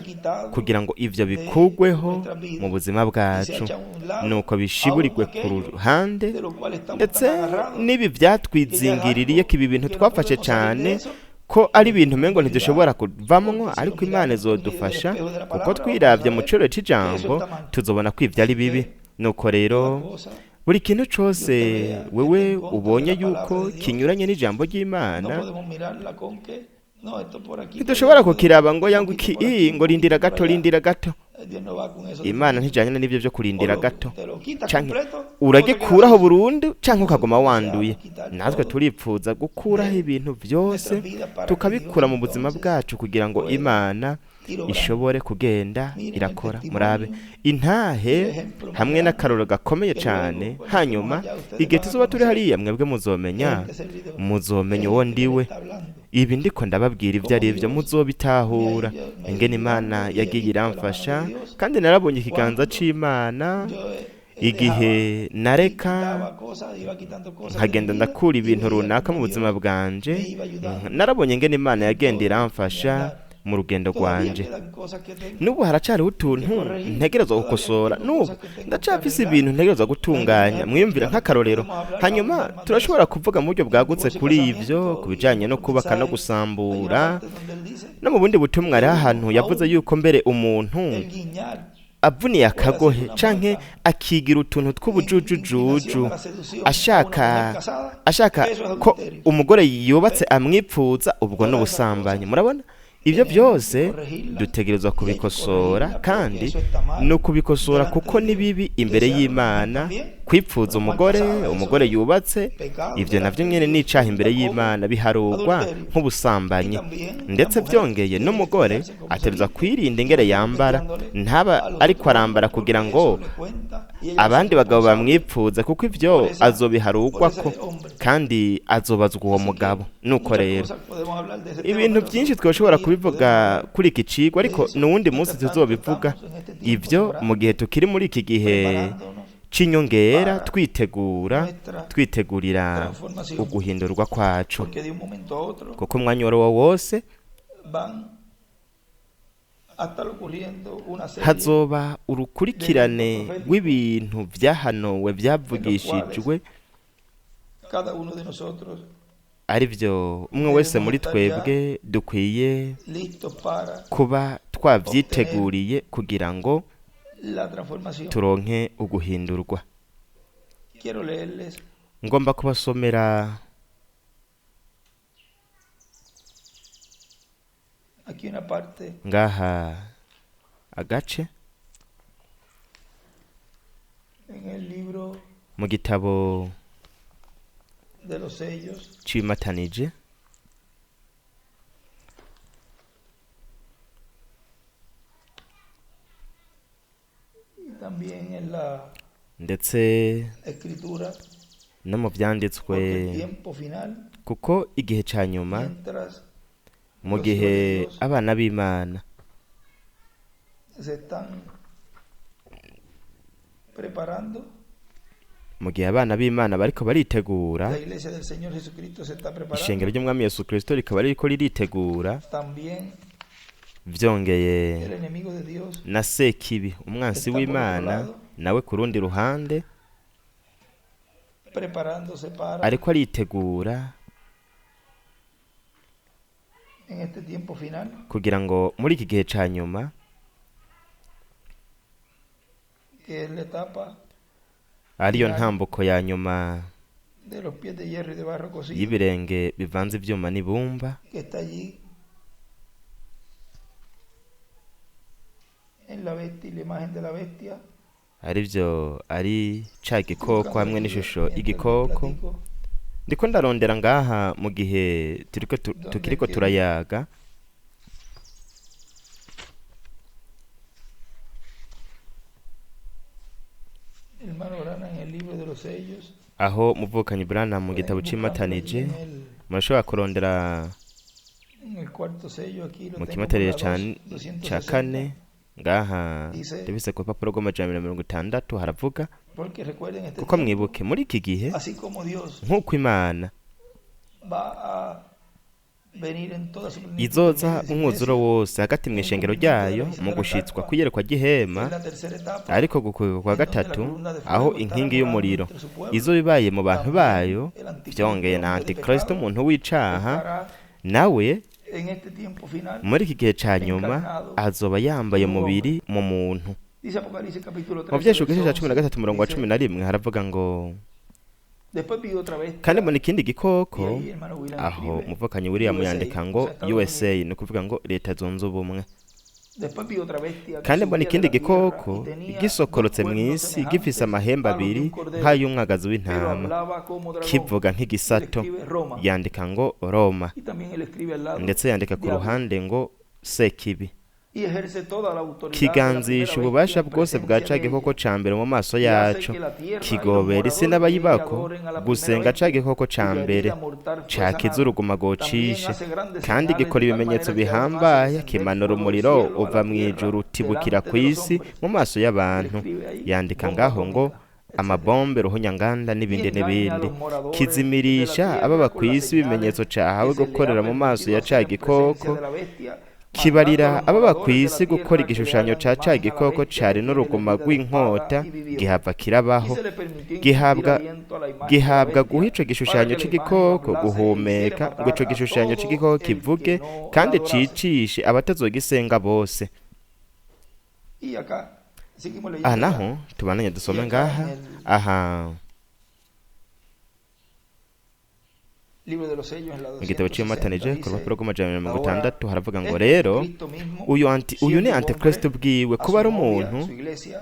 kugira ngo ivyo bikugweho mu buzima bwacu, nuko bishiburirwe ku ruhande, ndetse n'ibi vyatwizingiririye ko ibi bintu twafashe cyane ko ari ibintu mengo ntidushobora kuvamwo, ariko Imana izodufasha, kuko twiravye mu ciro c'ijambo tuzobona ko ivyo ari bibi. Nuko rero buri kintu cose wewe ubonye yuko kinyuranye n'ijambo ry'Imana, ntidushobora kukiraba ngo yangu ngo rindira gato. Imana ntijanye n'ivyo vyo kurindira gato, canke uragikuraho burundu canke ukagoma wanduye. Natwe turipfuza gukuraho ibintu vyose tukabikura mu buzima bwacu, kugira ngo Imana ishobore kugenda irakora. Murabe intahe hamwe n'akaroro gakomeye cyane. Hanyuma igihe tuzoba turi hariya, mwebwe muzomenya uwo ndiwe. Ibi ndiko ndababwira ivyo ari vyo, muzobitahura ingene Imana yagiye iramfasha, kandi narabonye ikiganza c'Imana igihe nareka nkagenda ndakura ibintu runaka mu buzima bwanje. Narabonye ingene Imana yagenda iramfasha mu rugendo rwanje. Nubu haracariho utuntu ntegerezwa gukosora, nubu ndacafise ibintu ntegerezwa gutunganya. Mwiyumvira nk'akarorero, hanyuma turashobora kuvuga mu buryo bwagutse kuri ivyo, kubijanye no kubaka no gusambura, no mu bundi butumwa. Ari ahantu yavuze yuko mbere umuntu avuniye akagohe canke akigira utuntu tw'ubujujujuju, ashaka ko umugore yubatse amwipfuza, ubwo n'ubusambanyi. Murabona ibyo byose dutegerezwa kubikosora, kandi ni ukubikosora kuko ni bibi imbere y'Imana kwipfuza umugore yubatse. ibyo navyo nyene ni icaha imbere y'Imana, biharugwa nk'ubusambanyi. ndetse byongeye n'umugore ategerezwa kwirinda ingere yambara, ntaba ariko arambara kugira ngo abandi bagabo bamwipfuze, kuko ivyo azobiharugwako kandi azobazwa uwo mugabo. nuko rero ibintu byinshi twoshobora kubivuga kuri iki cigwa, ariko n'uwundi munsi tuzobivuga ivyo mu gihe tukiri muri iki gihe c'inyongera, twitegurira uguhindurwa kwacu, kuko umwanya uwo wose hazoba urukurikirane rw'ibintu vyahanuwe, vyavugishijwe, ari byo umwe wese muri twebwe dukwiye kuba twavyiteguriye kugira ngo turonke uguhindurwa. ngomba kubasomera ngaha agace mu gitabo c'ibimatanije, ndetse no mu vyanditswe, kuko igihe ca nyuma, mu gihe abana b'Imana bariko baritegura, ishengero ry'umwami Yesu Kristo rikaba ririko riritegura, vyongeye na Sekibi umwansi w'Imana nawe ku rundi ruhande ariko aritegura kugira ngo muri iki gihe ca nyuma ariyo ntambuko ya nyuma y'ibirenge bivanze ivyuma n'ibumba, ari ca gikoko hamwe n'ishusho y'igikoko. ndiko ndarondera ngaha mu gihe tukiriko turayaga, aho muvukanyi Branham mu gitabo c'imatanije murashobora kurondera mu kimatanije ca kane ngaha ndabise ku rupapuro rw'amajana 60 haravuga, kuko mwibuke muri iki gihe nk'uko Imana izoza umwuzuro wose hagati mw'ishengero ryayo mu gushitswa kwiyerekwa ry'ihema, ariko gukwega kwa gatatu aho inkingi y'umuriro izo bibaye mu bantu bayo, vyongeye na Antikristo umuntu w'icaha nawe muri iki gihe ca nyuma azoba yambaye umubiri mu muntu. mu vyeshuka ca 13:11 haravuga ngo, kandi mbona ikindi gikoko, aho muvukanyi William yandika ngo USA, ni ukuvuga ngo leta zunze ubumwe. kandi mbona ikindi gikoko gisokorotse mw'isi gifise amahembe abiri nk'ay'umwagazi w'intama, kivuga nk'igisato, yandika ngo Roma, ndetse yandika ku ruhande ngo Sekibi. kiganzisha ububasha bwose bwa ca gikoko ca mbere mu maso yaco, kigobera isi n'abayibako gusenga ca gikoko ca mbere, cakiza uruguma gocishe, kandi gikora ibimenyetso bihambaye, kimanura umuriro uva mw'ijuru utibukira kw'isi mu maso y'abantu, yandika ngaho ngo amabombe, ruhunyanganda n'ibindi n'ibindi. kizimirisha ababa kw'isi ibimenyetso cahawe gukorera mu maso ya ca gikoko, kibarira ababa kw'isi gukora igishushanyo ca ca gikoko cari n'uruguma rw'inkota, gihava kirabaho, gihabwa guha ico gishushanyo c'igikoko guhumeka, ngo ico gishushanyo c'igikoko kivuge kandi cicishe abatazogisenga bose. aha naho tubananye dusome ngaha, aha mu gitabo cy'Iyomatanije ku rupapuro rw'amajana 60 haravuga ngo rero uyu ni antikristo bwiwe kuba ari umuntu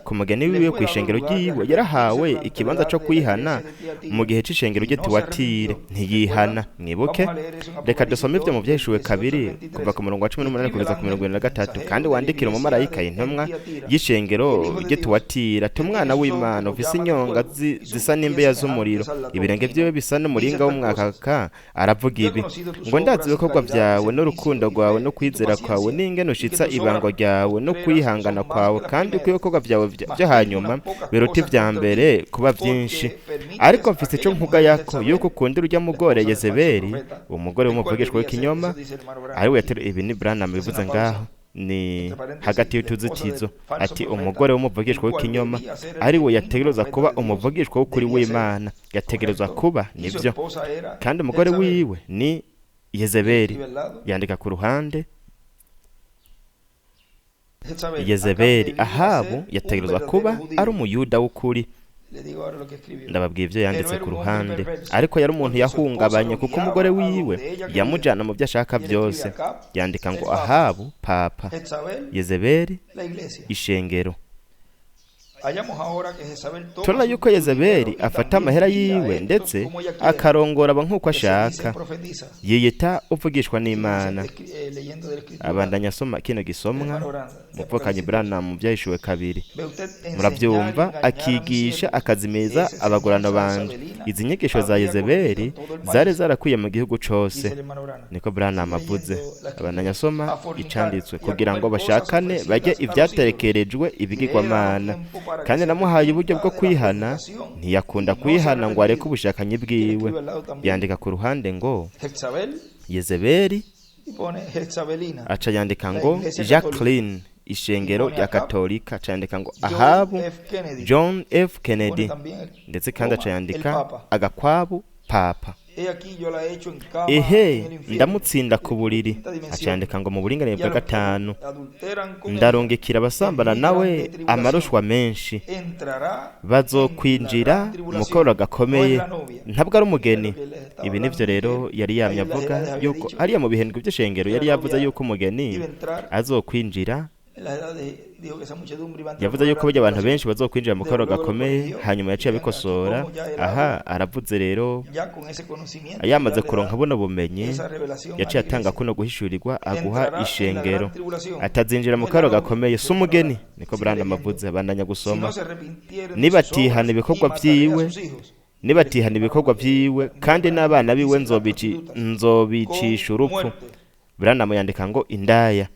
ku mugani wiwe ku ishengero ryiwe yarahawe ikibanza cyo kwihana mu gihe c'ishengero rye Tuwatire ntiyihana. mwibuke reka dusome ibyo mu Byahishuwe 2 kuva ku murongo wa 18 kugeza ku 23 kandi wandikira umumarayika intumwa y'ishengero rye Tuwatire ati umwana w'Imana ufise inyonga zisa n'imbeya z'umuriro ibirenge byiwe bisa n'umuringa w'umwakaka aravuga ibi ngo ndazi ibikorwa byawe n'urukundo rwawe no kwizera kwawe n'ingene ushitsa ibango ryawe no kwihangana kwawe kandi ko ibikorwa byawe byo hanyuma biruta ibya mbere kuba byinshi ariko mfise ico mvuga yako yuko ukunda urya mugore Yezebeli umugore w'umuvugishwa w'ikinyoma ari we ibi ni Branham bivuze ngaho ni hagati y'utuzitizo ati umugore w'umuvugishwa w'ikinyoma ari we yategerezwa kuba umuvugishwa w'ukuri w'Imana yategerezwa kuba nivyo kandi umugore wiwe ni Yezebeli. yandika ku ruhande Yezebeli Ahabu yategerezwa kuba ari umuyuda w'ukuri. ndababwiye ibyo yanditse ku ruhande ariko yari umuntu yahungabanye kuko umugore wiwe yamujana mu byo ashaka byose. yandika ngo Ahabu papa, Yezebeli ishengero. turabona yuko Yezebeli afata amahera yiwe ndetse akarongora aba nk'uko ashaka, yiyita uvugishwa n'Imana. abandanya asoma kino gisomwa mupfukanye Branham mu Byahishuwe 2 murabyumva akigisha akazimeza abagorano banje. izi nyigisho za Yezebeli zari zarakwiye mu gihugu cose niko Branham avuze. abandanya asoma icanditswe kugira ngo bashakane bajye ivyaterekerejwe ibigirwamana kandi namuhaye uburyo bwo kwihana ntiyakunda kwihana ngo areke ubushakanyi bwiwe. yandika ku ruhande ngo Yezebeli aca yandika ngo Jacqueline ishengero rya Katolika, candika ngo Ahabu John F Kennedy ndetse kandi aca yandika agakwabu papa. ehe ndamutsinda ku buriri, acandika ngo mu buringanire bwa 5 ndarongekira abasambana nawe amarushwa menshi bazokwinjira mu koro gakomeye ntabwo ari umugeni. ibi nivyo rero yari yamye avuga yuko ariya mu bihendwe by'ishengero yari yavuze yuko umugeni azokwinjira. yavuze yuko burya abantu benshi bazokwinjira mu koro gakomeye hanyuma yaciye abikosora. aha aravuze rero yamaze kuronka buno bumenyi yaciye atanga kuno guhishurirwa aguha ishengero atazinjira mu koro gakomeye si umugeni niko Branham avuze. bandanya gusoma nibatihana ibikorwa vyiwe kandi n'abana biwe nzobicisha urupfu. Branham yandika ngo indaya.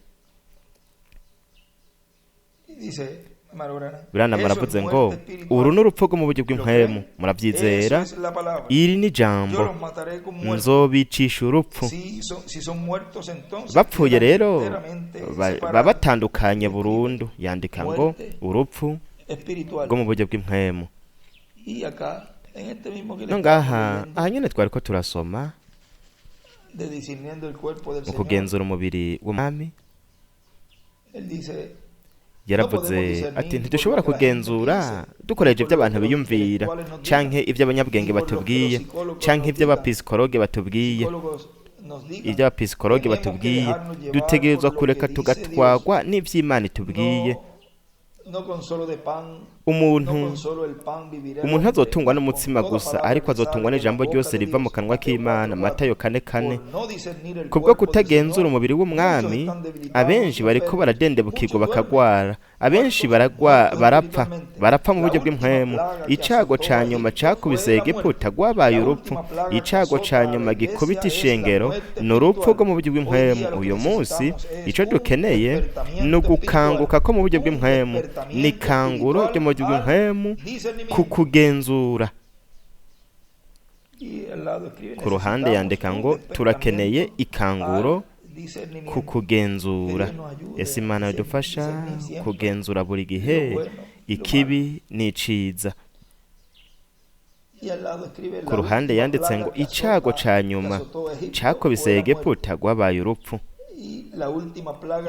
Branham aravuze ngo uru n'urupfu rwo mu buryo bw'impwemu murabyizera. iri ni jambo nzobicisha urupfu. bapfuye rero babatandukanye burundu. yandika ngo urupfu rwo mu buryo bw'impwemu. no ngaha nyine twari ko turasoma mu kugenzura umubiri w'umwami. yaravuze ati ntidushobora kugenzura dukoresheje ibyo abantu biyumvira canke ibyo abanyabwenge batubwiye canke ibyo abapisikologe batubwiye. ibyo abapisikologe batubwiye dutegerezwa kureka tugatwagwa n'ivy'Imana itubwiye. umuntu azotungwa n'umutsima gusa ariko azotungwa n'ijambo ryose riva mu kanwa k'Imana. Matayo 4:4. kubwo kutagenzura umubiri w'umwami abenshi bariko baradendebukirwa bakagwara, abenshi barapfa mu buryo bw'impwemu. icago ca nyuma cakubise Egiputa gwabaye urupfu. icago ca nyuma gikubita ishengero ni urupfu rwo mu buryo bw'impwemu. uyu munsi ico dukeneye ni ugukanguka ko mu buryo bw'impwemu, ni kanguro ryo mu buryo bw'impwemu ku kugenzura. ku ruhande yandika ngo turakeneye ikanguro ku kugenzura. ese Imana yadufasha kugenzura buri gihe ikibi n'iciza. ku ruhande yanditse ngo icago ca nyuma cakubise Egiputa gwabaye urupfu.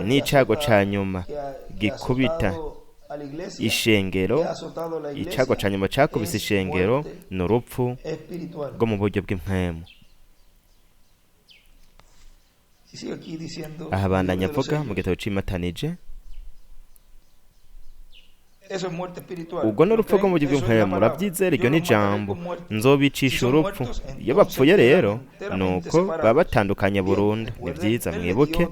n'icago ca nyuma gikubita ishengero. icago ca nyuma cakubise ishengero ni urupfu rwo mu buryo bw'impwemu. aha bandanya avuga mu gitabo c'imatanije ubwo n'urupfu rwo mu buryo bw'impwemu murabyizera iryo ni ijambo nzobicisha urupfu iyo bapfuye rero ni uko baba batandukanye burundu ni byiza mwibuke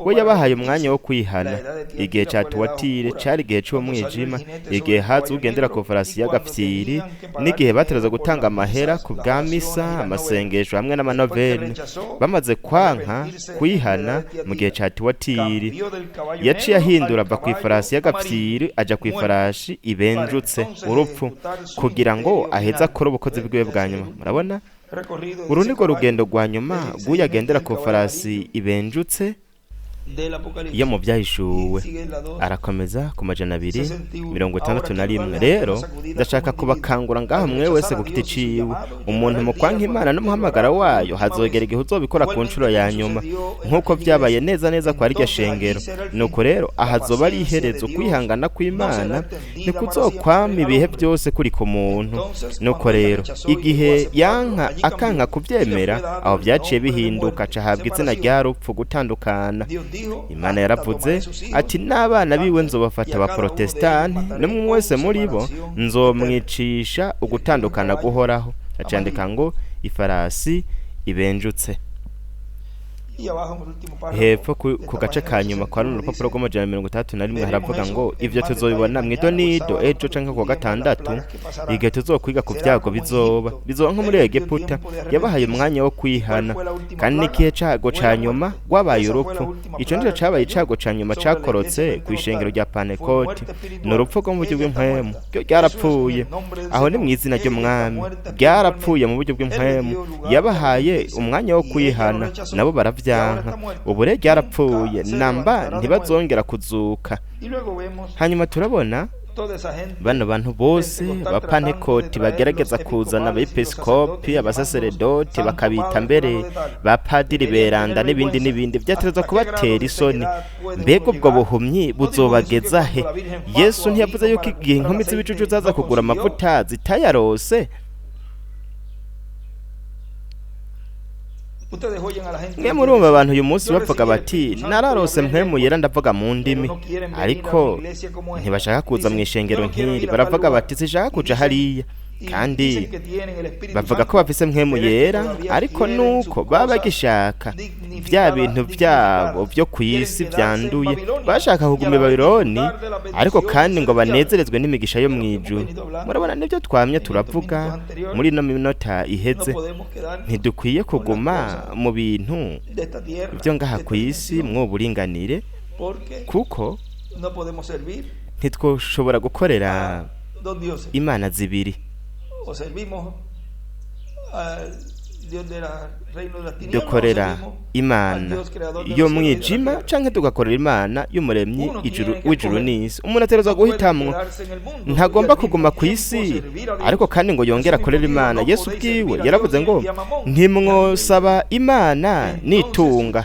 we yabahaye umwanya wo kwihana igihe cya tuwatire cyari igihe cy'uwo mwijima igihe haza ugendera ku farasi y'agapfiri n'igihe batereza gutanga amahera ku bwa misa amasengesho hamwe n'amanoveni bamaze kwanka kwihana mu gihe cya tuwatire yaciye ahindura ava ku ifarasi y'agapfiri ajya ku ifarasi ibenjutse urupfu kugira ngo aheze akore ubukozi bwiwe bwa nyuma murabona uru ni rwo rugendo rwa nyuma rw'uyagendera ku farasi ibenjutse iyo mu byahishuwe arakomeza ku 261 rero ndashaka kubakangura ngaho mwe wese ku giti ciwe umuntu mu kwanka Imana n'umuhamagara wayo hazogera igihe uzobikora ku nshuro ya nyuma nk'uko byabaye neza kwa rya shengero nuko rero ahazoba ari iherezo kwihangana kw'Imana ni kuzokwama ibihe byose kuri ku muntu nuko rero igihe yanka akanka kubyemera aho byaciye bihinduka cahabwa izina rya rupfu gutandukana Imana yaravuze ati n'abana biwe nzobafata abaprotestani n'umwe wese muri bo nzomwicisha ugutandukana guhoraho acandika ngo ifarasi ibenjutse hepfo ku gace ka nyuma kwa runo rupapuro rw'61 haravuga ngo ivyo tuzobibona mw'idonido ejo canke ku gatandatu igihe tuzokwiga ku vyago bizoba nko muri Egiputa yabahaye umwanya wo kwihana kandi n'igihe cago ca nyuma rwabaye urupfu ico ndico cabaye icago ca nyuma cakorotse ku ishengero rya Pantekoti ni urupfu rwo mu buryo bw'impwemu ryarapfuye aho ni mw'izina ry'umwami ryarapfuye mu buryo bw'impwemu yabahaye umwanya wo kwihana nabo baravya ubu rero ryarapfuye namba ntibazongera kuzuka hanyuma turabona bano bantu bose ba Pantekoti bagerageza kuzana abepiskopi abasaseredoti bakabita mbere ba padiri beranda n'ibindi byatereza kubatera isoni mbega ubwo buhumyi buzobageza he Yesu ntiyavuze yuko igihe inkomi z'ibicucu zaza kugura amavuta zitayarose mwe murumva abantu uyu munsi bavuga bati nararose mpwemu yera ndavuga mu ndimi ariko ntibashaka kuza mu ishengero nk'iri baravuga bati sishaka kuja hariya kandi bavuga ko bafise mpwemu yera ariko nuko baba bagishaka vya bintu vyabo vyo kw'isi vyanduye bashaka kuguma i Babuloni ariko kandi ngo banezerezwe n'imigisha yo mw'ijuru murabona nivyo twamye turavuga muri ino minota iheze ntidukwiye kuguma mu bintu vyo ngaha kw'isi mw'uburinganire kuko ntitwoshobora gukorera imana zibiri dukorera imana yo mwijima canke tugakorera imana y'umuremyi w'ijuru n'isi umuntu ategerezwa guhitamwo ntagomba kuguma ku isi ariko kandi ngo yongera akorera imana Yesu bwiwe yaravuze ngo ntimwosaba imana nitunga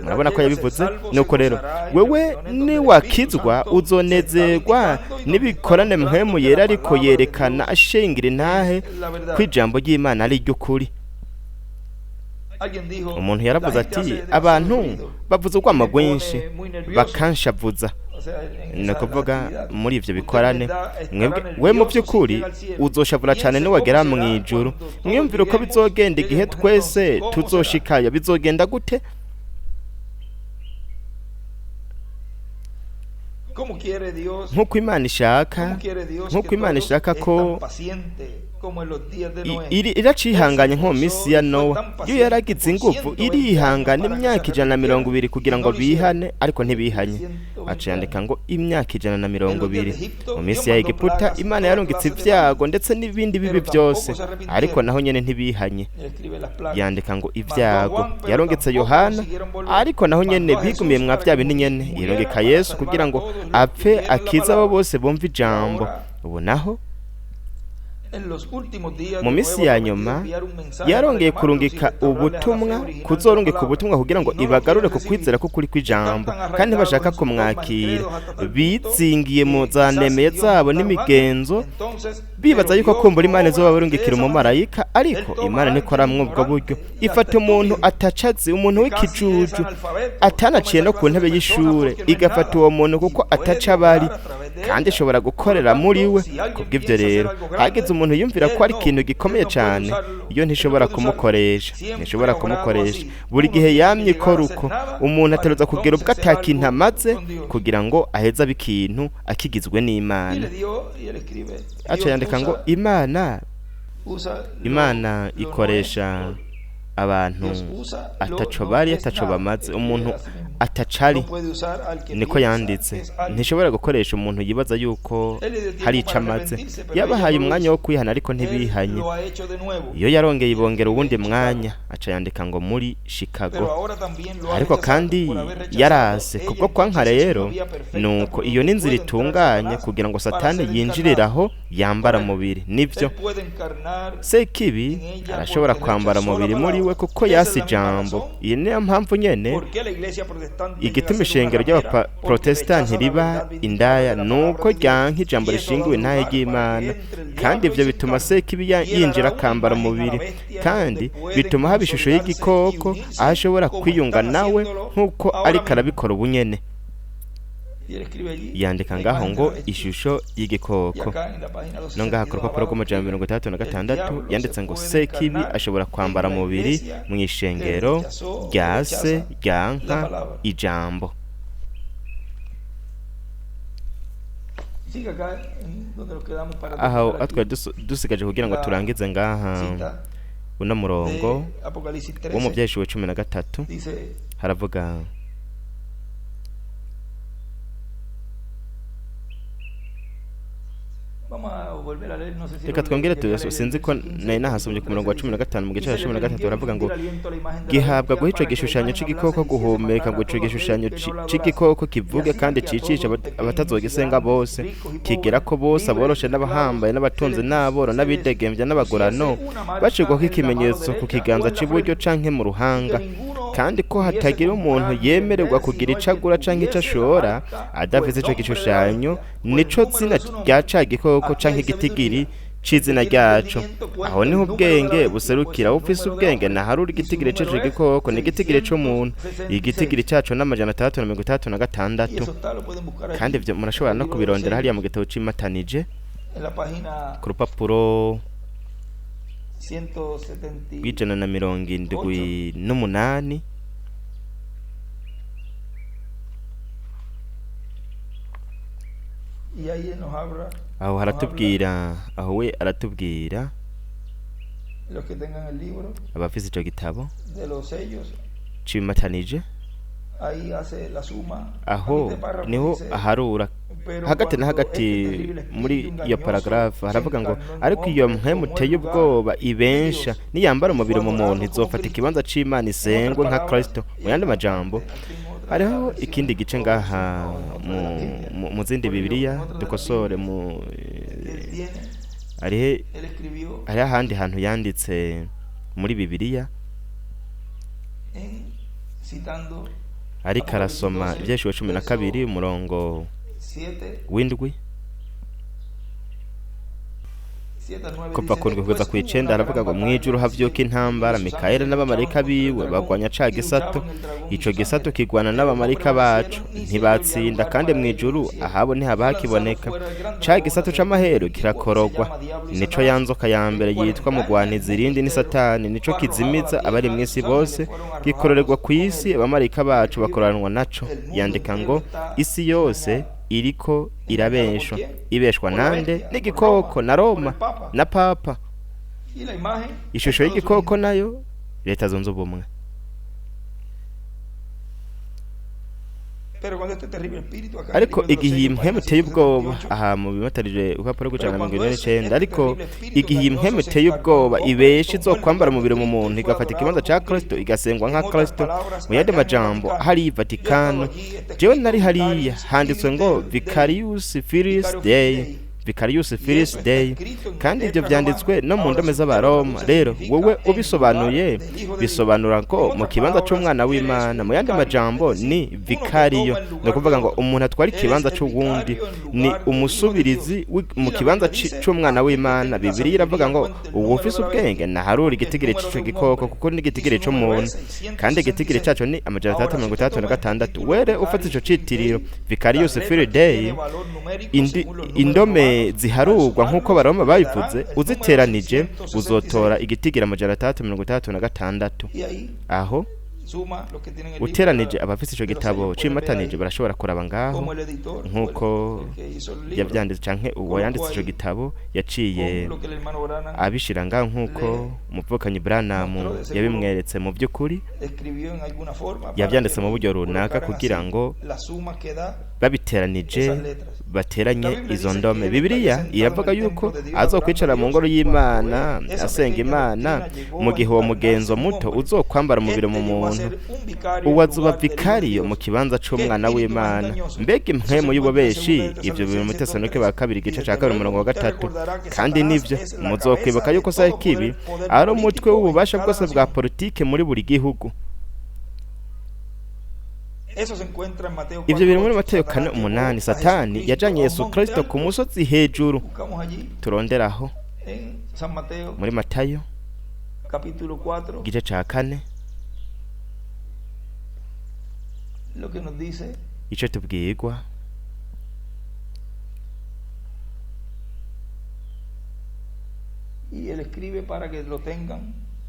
murabona ko yabivuze nuko rero wewe niwakizwa uzonezerwa nibikorane mpwemu yera ariko yerekana ashingira intahe kw'ijambo ry'Imana ari ry'ukuri umuntu yaravuze ati abantu bavuze urwamo rwinshi bakanshavuza ni ukuvuga muri ivyo bikorane we mu by'ukuri uzoshavura cyane niwagera mu ijuru mwiyumvire uko bizogenda igihe twese tuzoshikayo bizogenda gute nk'uko Imana ishaka ko iracihanganye nko mu minsi ya Nowa iyo yaragize ingufu irihangana imyaka 120 kugira ngo bihane ariko ntibihanye acandika ngo imyaka 120 mu minsi ya Egiputa Imana yarungitse ibyago ndetse n'ibindi bibi byose ariko naho nyene ntibihanye yandika ngo ibyago yarungitse Yohana ariko naho nyene bigumiye mwa bya bindi nyene irungika Yesu kugira ngo apfe akiza abo bose bumva ijambo ubu naho mu minsi ya nyuma yarongeye kurungika ubutumwa kuzorungika ubutumwa kugira ngo ibagarure ku kwizera k'ukuri kw'ijambo kandi ntibashaka kumwakira bitsingiye mu za nemeye zabo n'imigenzo bibaza yuko kumbura Imana izoba barungikira umumarayika, ariko Imana ntikora mw'ubwo buryo. Ifata umuntu atacazi, umuntu w'ikijuju atanaciye no ku ntebe y'ishure, igafata uwo muntu kuko ataca bari kandi ishobora gukorera muri we. Kubw'ivyo rero hagize umuntu yumvira ko ari ikintu gikomeye cyane, iyo ntishobora kumukoresha. Buri gihe yamye ikora uko. Umuntu ategerezwa kugira ubwo atakintu amaze kugira ngo aheze abe ikintu akigizwe n'Imana. Aca yandika ngo Imana ikoresha abantu ataco bari ataco bamaze, umuntu atacari, niko yanditse. Ntishobora gukoresha umuntu yibaza yuko hari ico amaze. Yabahaye umwanya wo kwihana ariko ntibihanye. Iyo yarongeye ibongera uwundi mwanya, aca yandika ngo muri Chicago. Ariko kandi yarase kubwo kwanka rero, nuko iyo ni inzira itunganye kugira ngo Satani yinjiriraho yambara mubiri. Nivyo Sekibi arashobora kwambara mubiri muri we kuko yasi ijambo. Iyi niyo mpamvu nyene igituma ishengero ry'abaprotestanti riba indaya, nuko ryanka ijambo rishingiwe ntahe ry'Imana, kandi ivyo bituma Sekibi yinjira akambara umubiri, kandi bituma haba ishusho y'igikoko aho ashobora kwiyunga nawe nk'uko ariko arabikora ubunyene. Yandika ngaho ngo ishusho y'igikoko. No ngaha ku rupapuro rw'amajana 36 yanditse ngo Sekibi ashobora kwambara mubiri mu ishengero rya se ryanka ijambo. Aho atwa dusigaje kugira ngo turangize ngaha uno murongo wo mu Byahishuriwe 13 haravuga reka twongere sinzi ko nari nahasomye ku murongo wa 15 mu gice cya 13 baravuga ngo gihabwa guha ico gishushanyo c'igikoko guhumeka, ngo ico gishushanyo c'igikoko kivuge kandi cicisha abatazogisenga bose, kigera ko bose aboroshe n'abahambaye n'abatunze n'aboro n'abidegembya n'abagurano bacirwaho ikimenyetso ku kiganza c'iburyo canke mu ruhanga, kandi ko hatagira umuntu yemererwa kugira icagura canke icashora adafise ico gishushanyo nico zina rya ca gikoko canke igitigiri c'izina ryaco. Aho niho ubwenge buserukira. Ufise ubwenge naharura igitigiri c'ico gikoko n'igitigiri c'umuntu. Igitigiri caco n'336, kandi ivyo murashobora no kubirondera hariya mu gitabo c'imatanije ku rupapuro 178. Aho haratubwira, aho we aratubwira abafise ico gitabo c'imatanije. Aho niho aharura hagati na hagati muri iyo paragraphe haravuga ngo ariko iyo mpemu muteye ubwoba ibensha niyambara umubiri mu muntu izofata ikibanza c'Imana isengwe nka Kristo. Mu yandi majambo hariho ikindi gice ngaha mu zindi Bibiliya dukosore mu ari ahandi hantu yanditse muri Bibiliya ariko arasoma Ibyahishuriwe 12 umurongo w'indwi kuva ku ndwi kugeza ku 9 haravuga ngo mwijuru havyuka intambara, Mikayeli n'abamarayika biwe bagwanya ca gisato. Ico gisato kigwana n'abamarayika bacu ntibatsinda, kandi mwijuru ahabo ntihaba hakiboneka. Ca gisato c'amahero kirakorogwa, nico yanzoka ya mbere yitwa mugwanizi irindi ni Satani, nico kizimiza abari mw'isi bose, gikororerwa kw'isi, abamarayika bacu bakoranwa naco. Yandika ngo isi yose iriko irabeshwa, ibeshwa nande? N'igikoko na Roma na Papa. Ishusho y'igikoko nayo Leta Zunze Ubumwe. Ariko igihe impwemu iteye ubwoba, aha mu bimatarije ukaparo gucana 19, ariko igihe impwemu iteye ubwoba ibesha izokwambara umubiri mu muntu igafata ikibanza ca Kristo igasengwa nka Kristo. Mu yandi majambo hari Vatikano, jewe nari hariya handitswe ngo Vicarius Filii Dei, Vicarius Filii Dei, kandi ibyo byanditswe no mu ndome z'Abaroma. Rero wowe ubisobanuye bisobanura ko mu kibanza c'umwana w'Imana, mu yandi majambo ni vicariyo, no kuvuga ngo umuntu atwara ikibanza c'uwundi, ni umusubirizi mu kibanza c'umwana w'Imana. Bibiliya iravuga ngo uwufise ubwenge naharura igitigiri c'ico gikoko, kuko ni igitigiri c'umuntu, kandi igitigiri caco ni 366. Were ufata ico citiriro Vicarius Filii Dei, indome ziharurwa nk'uko Abaroma babivuze, uziteranije uzotora igitigiri 366. Aho uteranije abafite ico gitabo cimatanije barashobora kuraba ngaho nk'uko yavyanditse, canke uwo yanditse ico gitabo yaciye abishira ngaho nk'uko umuvukanyi Branham yabimweretse. Mu by'ukuri yavyanditse mu buryo runaka kugira ngo babiteranije bateranye izo ndome. Bibiliya iravuga yuko azokwicara mu ngoro y'Imana asenga Imana, mu gihe uwo mugenzo muto uzokwambara umubiri mu muntu, uwazuba vicariyo mu kibanza c'umwana w'Imana. Mbega impwemu y'ububeshi! Ivyo biri mu Tesalonike ba kabiri igice ca 2:3. Kandi nivyo muzokwibuka yuko Satani ari umutwe w'ububasha bwose bwa politike muri buri gihugu. Ibyo biri muri Mateyo 4:8. Satani yajanye Yesu Kristo ku musozi hejuru. Turonderaho muri Matayo igice ca 4 ico tubwirwa.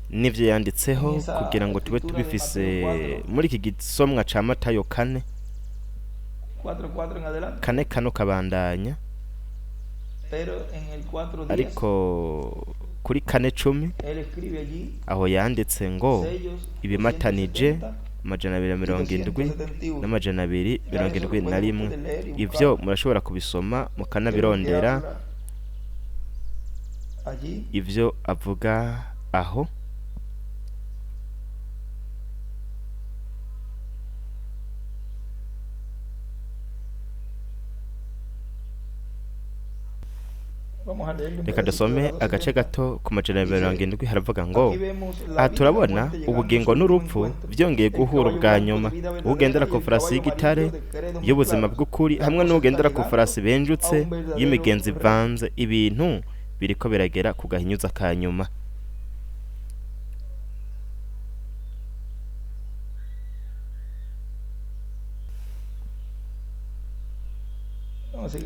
Nivyo yanditseho kugira ngo tube tubifise muri iki gisomwa ca Matayo 4 kano kabandanya, ariko kuri 4:10 aho yanditse ngo ibimatanije 270 n'amajana 271. Ivyo murashobora kubisoma mukanabirondera ivyo avuga aho. Reka dusome agace gato ku 270. Haravuga ngo aha turabona ubugingo n'urupfu byongeye guhura ubwa nyuma. Ugendera ku farasi y'igitare y'ubuzima bw'ukuri hamwe n'ugendera ku farasi benjutse y'imigenzi ivanze, ibintu biriko biragera ku gahinyuza ka nyuma.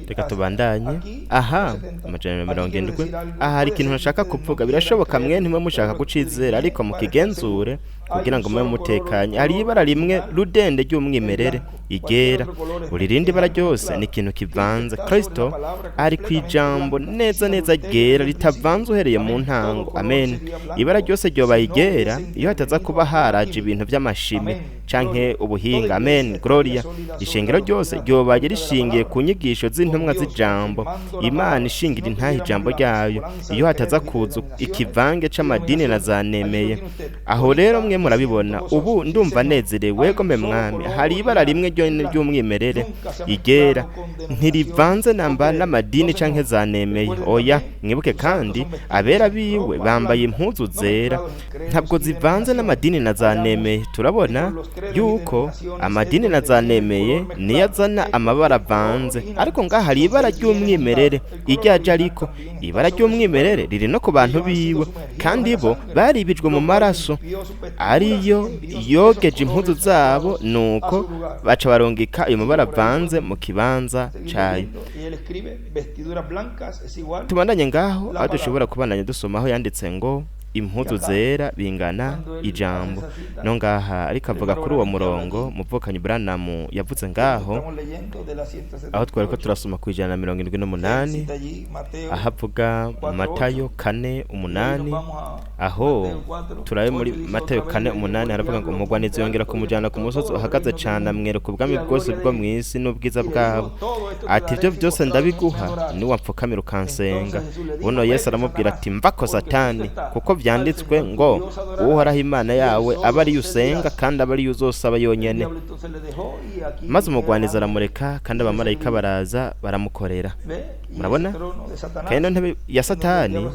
Reka tubandanye. Aha 270. Aha hari ikintu nashaka kuvuga. Birashoboka mwe ntimwe mushaka gucizera, ariko mukigenzure kugira ngo mube mutekanye. Hari ibara rimwe rudende ry'umwimerere igera, buri rindi bara ryose ni ikintu kivanze. Kristo ari kwijambo neza neza gera ritavanze uhereye mu ntango. Amen. Ibara ryose ryoba igera iyo hataza kuba haraje ibintu by'amashimi canke ubuhinga. Amen. Gloria. Ishengero ryose ryoba rishingiye ku nyigisho z'intumwa z'ijambo. Imana ishingira intahe ijambo ryayo iyo hataza kuza ikivange c'amadini na zanemeye. Aho rero mwe murabibona. Ubu ndumva nezerewe gome mwami. Hari ibara rimwe ry'umwimerere igera, ntirivanze namba n'amadini canke zanemeye. Oya, mwibuke kandi abera biwe bambaye impuzu zera, ntabwo zivanze n'amadini na zanemeye. Turabona yuko amadini na zanemeye niyo azana amabara avanze, ariko ngaha hari ibara ry'umwimerere iryaje. Ariko ibara ry'umwimerere riri no ku bantu biwe, kandi bo baribijwe mu maraso ariyo yogeje impuzu zabo, nuko baca barongika ayo mabara avanze mu kibanza cayo. Tubandanye ngaho aho dushobora kubandanya dusomaho yanditse ngo impuzu zera bingana ijambo. No ngaha ariko avuga kuri uwo murongo muvukanyi Branham yavuze ngaho, aho twari ko turasoma ku 178, ahavuga Matayo 4:8. Aho turaye muri Matayo 4:8 haravuga ngo umugwanizi yongera kumujana ku musozi uhagaze cyane, amwereka ubwami bwose bwo mw'isi n'ubwiza bwabo. Ati ibyo byose ndabiguha ni wapfukamira ukansenga. Buno Yesu aramubwira ati mvako Satani, kuko byanditswe ngo uhoraho imana yawe aba ariyo usenga kandi aba ariyo uzosaba yonyene. Maze umugwanizi aramureka kandi abamarayika baraza baramukorera. Murabona kandi ino ntebe ya Satani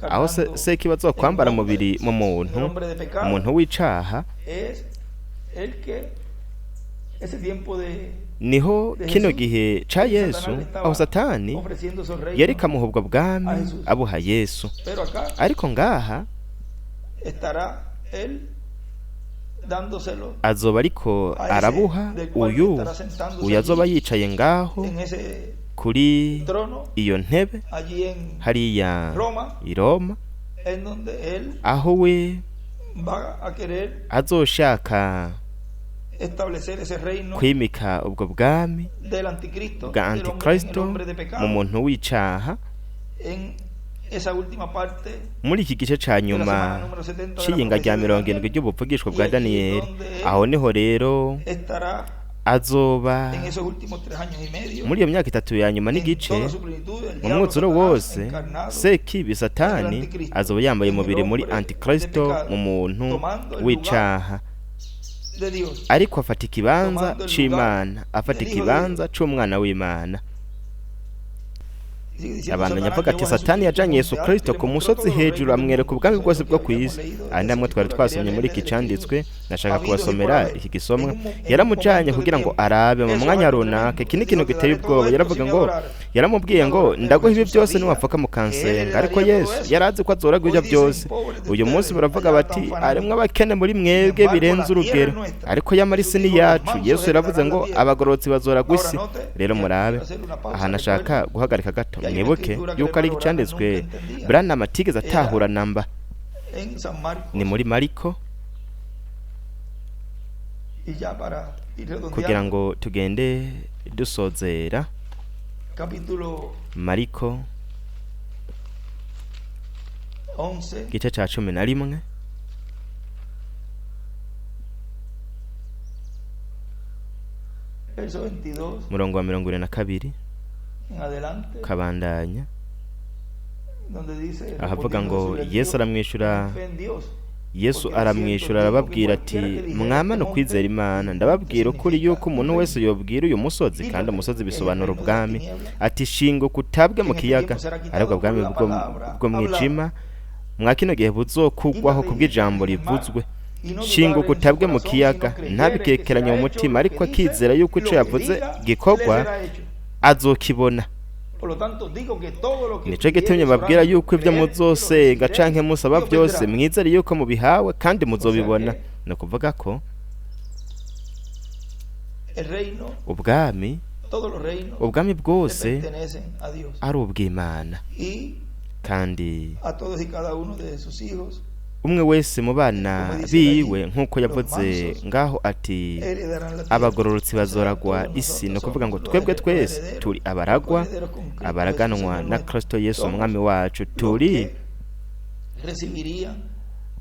aho Sekibi azokwambara mubiri mu umuntu w'icaha, niho kino gihe ca Yesu aho Satani yari kamuha ubwo bwami abuha Yesu. Ariko ngaha azoba ariko arabuha uyu azoba yicaye ngaho kuri iyo ntebe hariya i Roma, aho we azoshaka kwimika ubwo bwami bwa Antikristo mu muntu w'icaha. Muri iki gice ca nyuma c'iyinga rya 70 ry'ubuvugishwa bwa Daniyeli, aho niho rero azoba muri iyo myaka 3 ya nyuma n'igice, mu mwuzuro wose Sekibi Satani azoba yambaye umubiri muri Antikristo mu muntu w'icaha, ariko afata ikibanza c'Imana, afata ikibanza c'umwana w'Imana. Abantu nyavuga ati Satani yajanye Yesu Kristo ku musozi hejuru amwereka ubwami bwose bwo kw'isi. Ari namwe twari twasomye muri iki canditswe, nashaka kubasomera iki gisomwa. Yaramujanye kugira ngo arabe mu mwanya runaka, iki ni ikintu giteye ubwoba. Yaravuga ngo, yaramubwiye ngo ndaguha ibi byose niwapfuka mu kansenga. Ariko Yesu yarazi ko azoragwa ibyo byose. Uyu munsi baravuga bati arimwe abakene muri mwebwe birenze urugero, ariko yamara isi ni yacu. Yesu yaravuze ngo abagororotsi bazoragwa isi. Rero murabe aha nashaka guhagarika gato, mwibuke yuko ari icanditswe Branham atigeze atahura namba. Ni muri Mariko, kugira ngo tugende dusozera. Mariko gice ca 11 murongo wa 22 kabandanya, ahavuga ngo Yesu aramwishura arababwira ati mwamana ukwizera Imana. Ndababwira ukuri yuko umuntu wese yobwira uyu musozi, kandi umusozi bisobanura ubwami, ati shinguka utabwe mu kiyaga, aribwo bwami bwo mwijima mwa kino gihe buzokugwaho kubw'ijambo rivuzwe. Shinguka utabwe mu kiyaga, ntabikekeranye mu mutima, ariko akizera yuko ico yavuze gikorwa azokibona. Nico gitumye babwira yuko ibyo muzosenga canke musaba byose mwizere yuko mubihawe kandi muzobibona. No kuvuga ko ubwami bwose ari ubw'Imana, kandi umwe wese mu bana biwe, nk'uko yavuze ngaho ati abagororotsi bazoragwa isi. No kuvuga ngo twebwe twese turi abaragwa, abaraganwa na Kristo Yesu umwami wacu, turi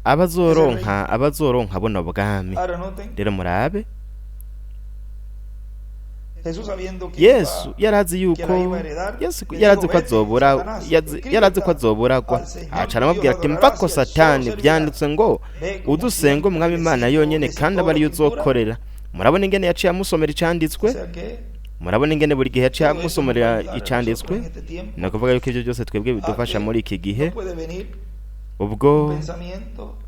abazoronka buno bwami. Rero murabe Yesu yarazi ko azoburagwa, aca aramubwira ati mvako Satani, byanditswe ngo udusenga umwami Imana yonyene kandi aba ariyo uzokorera. Murabona ingene yaciye amusomera icanditswe, murabona ingene buri gihe yaciye amusomera icanditswe. ni ukuvuga yuko ibyo byose twebwe bidufasha muri iki gihe, ubwo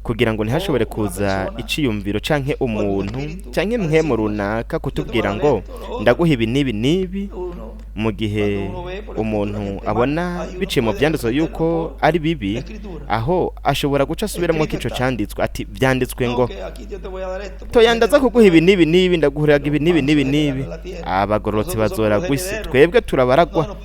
kugira ngo ntihashobore kuza iciyumviro canke umuntu canke mwemu runaka kutubwira ngo ndaguha ibi n'ibi n'ibi, mu gihe umuntu abona biciye mu byanditswe yuko ari bibi, aho ashobora guca asubiramo kico canditswe ati byanditswe ngo toyandaza kuguha ibi n'ibi n'ibi, ndaguhuraga ibi n'ibi n'ibi n'ibi. Abagororotsi bazoragwa isi, twebwe turabaragwa.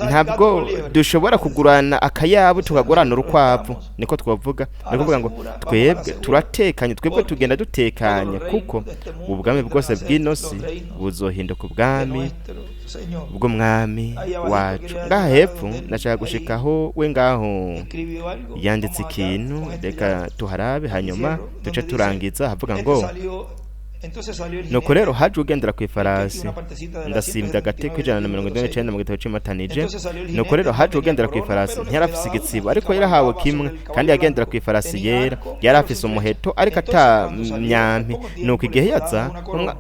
Ntabwo dushobora kugurana akayabu tukagurana urukwavu, niko twavuga. Ni kuvuga ngo twebwe turatekanye, twebwe tugenda dutekanye, kuko ubwami bwose bw'inosi buzohinduka ubwami bw'umwami wacu. Ngaha hepfo nashaka gushikaho we ngaho yanditse ikintu, reka tuharabe hanyuma duce turangiza. Havuga ngo nuko rero haje ugendera ku ifarasi, ndasimbye agati kw'129 mu gitabo cy'imatanije. Nuko rero haje ugendera ku ifarasi ntiyari afise igitsibo, ariko yarahawe kimwe, kandi yagendera ku ifarasi yera, yari afise umuheto ariko ata myampi. Nuko igihe yaza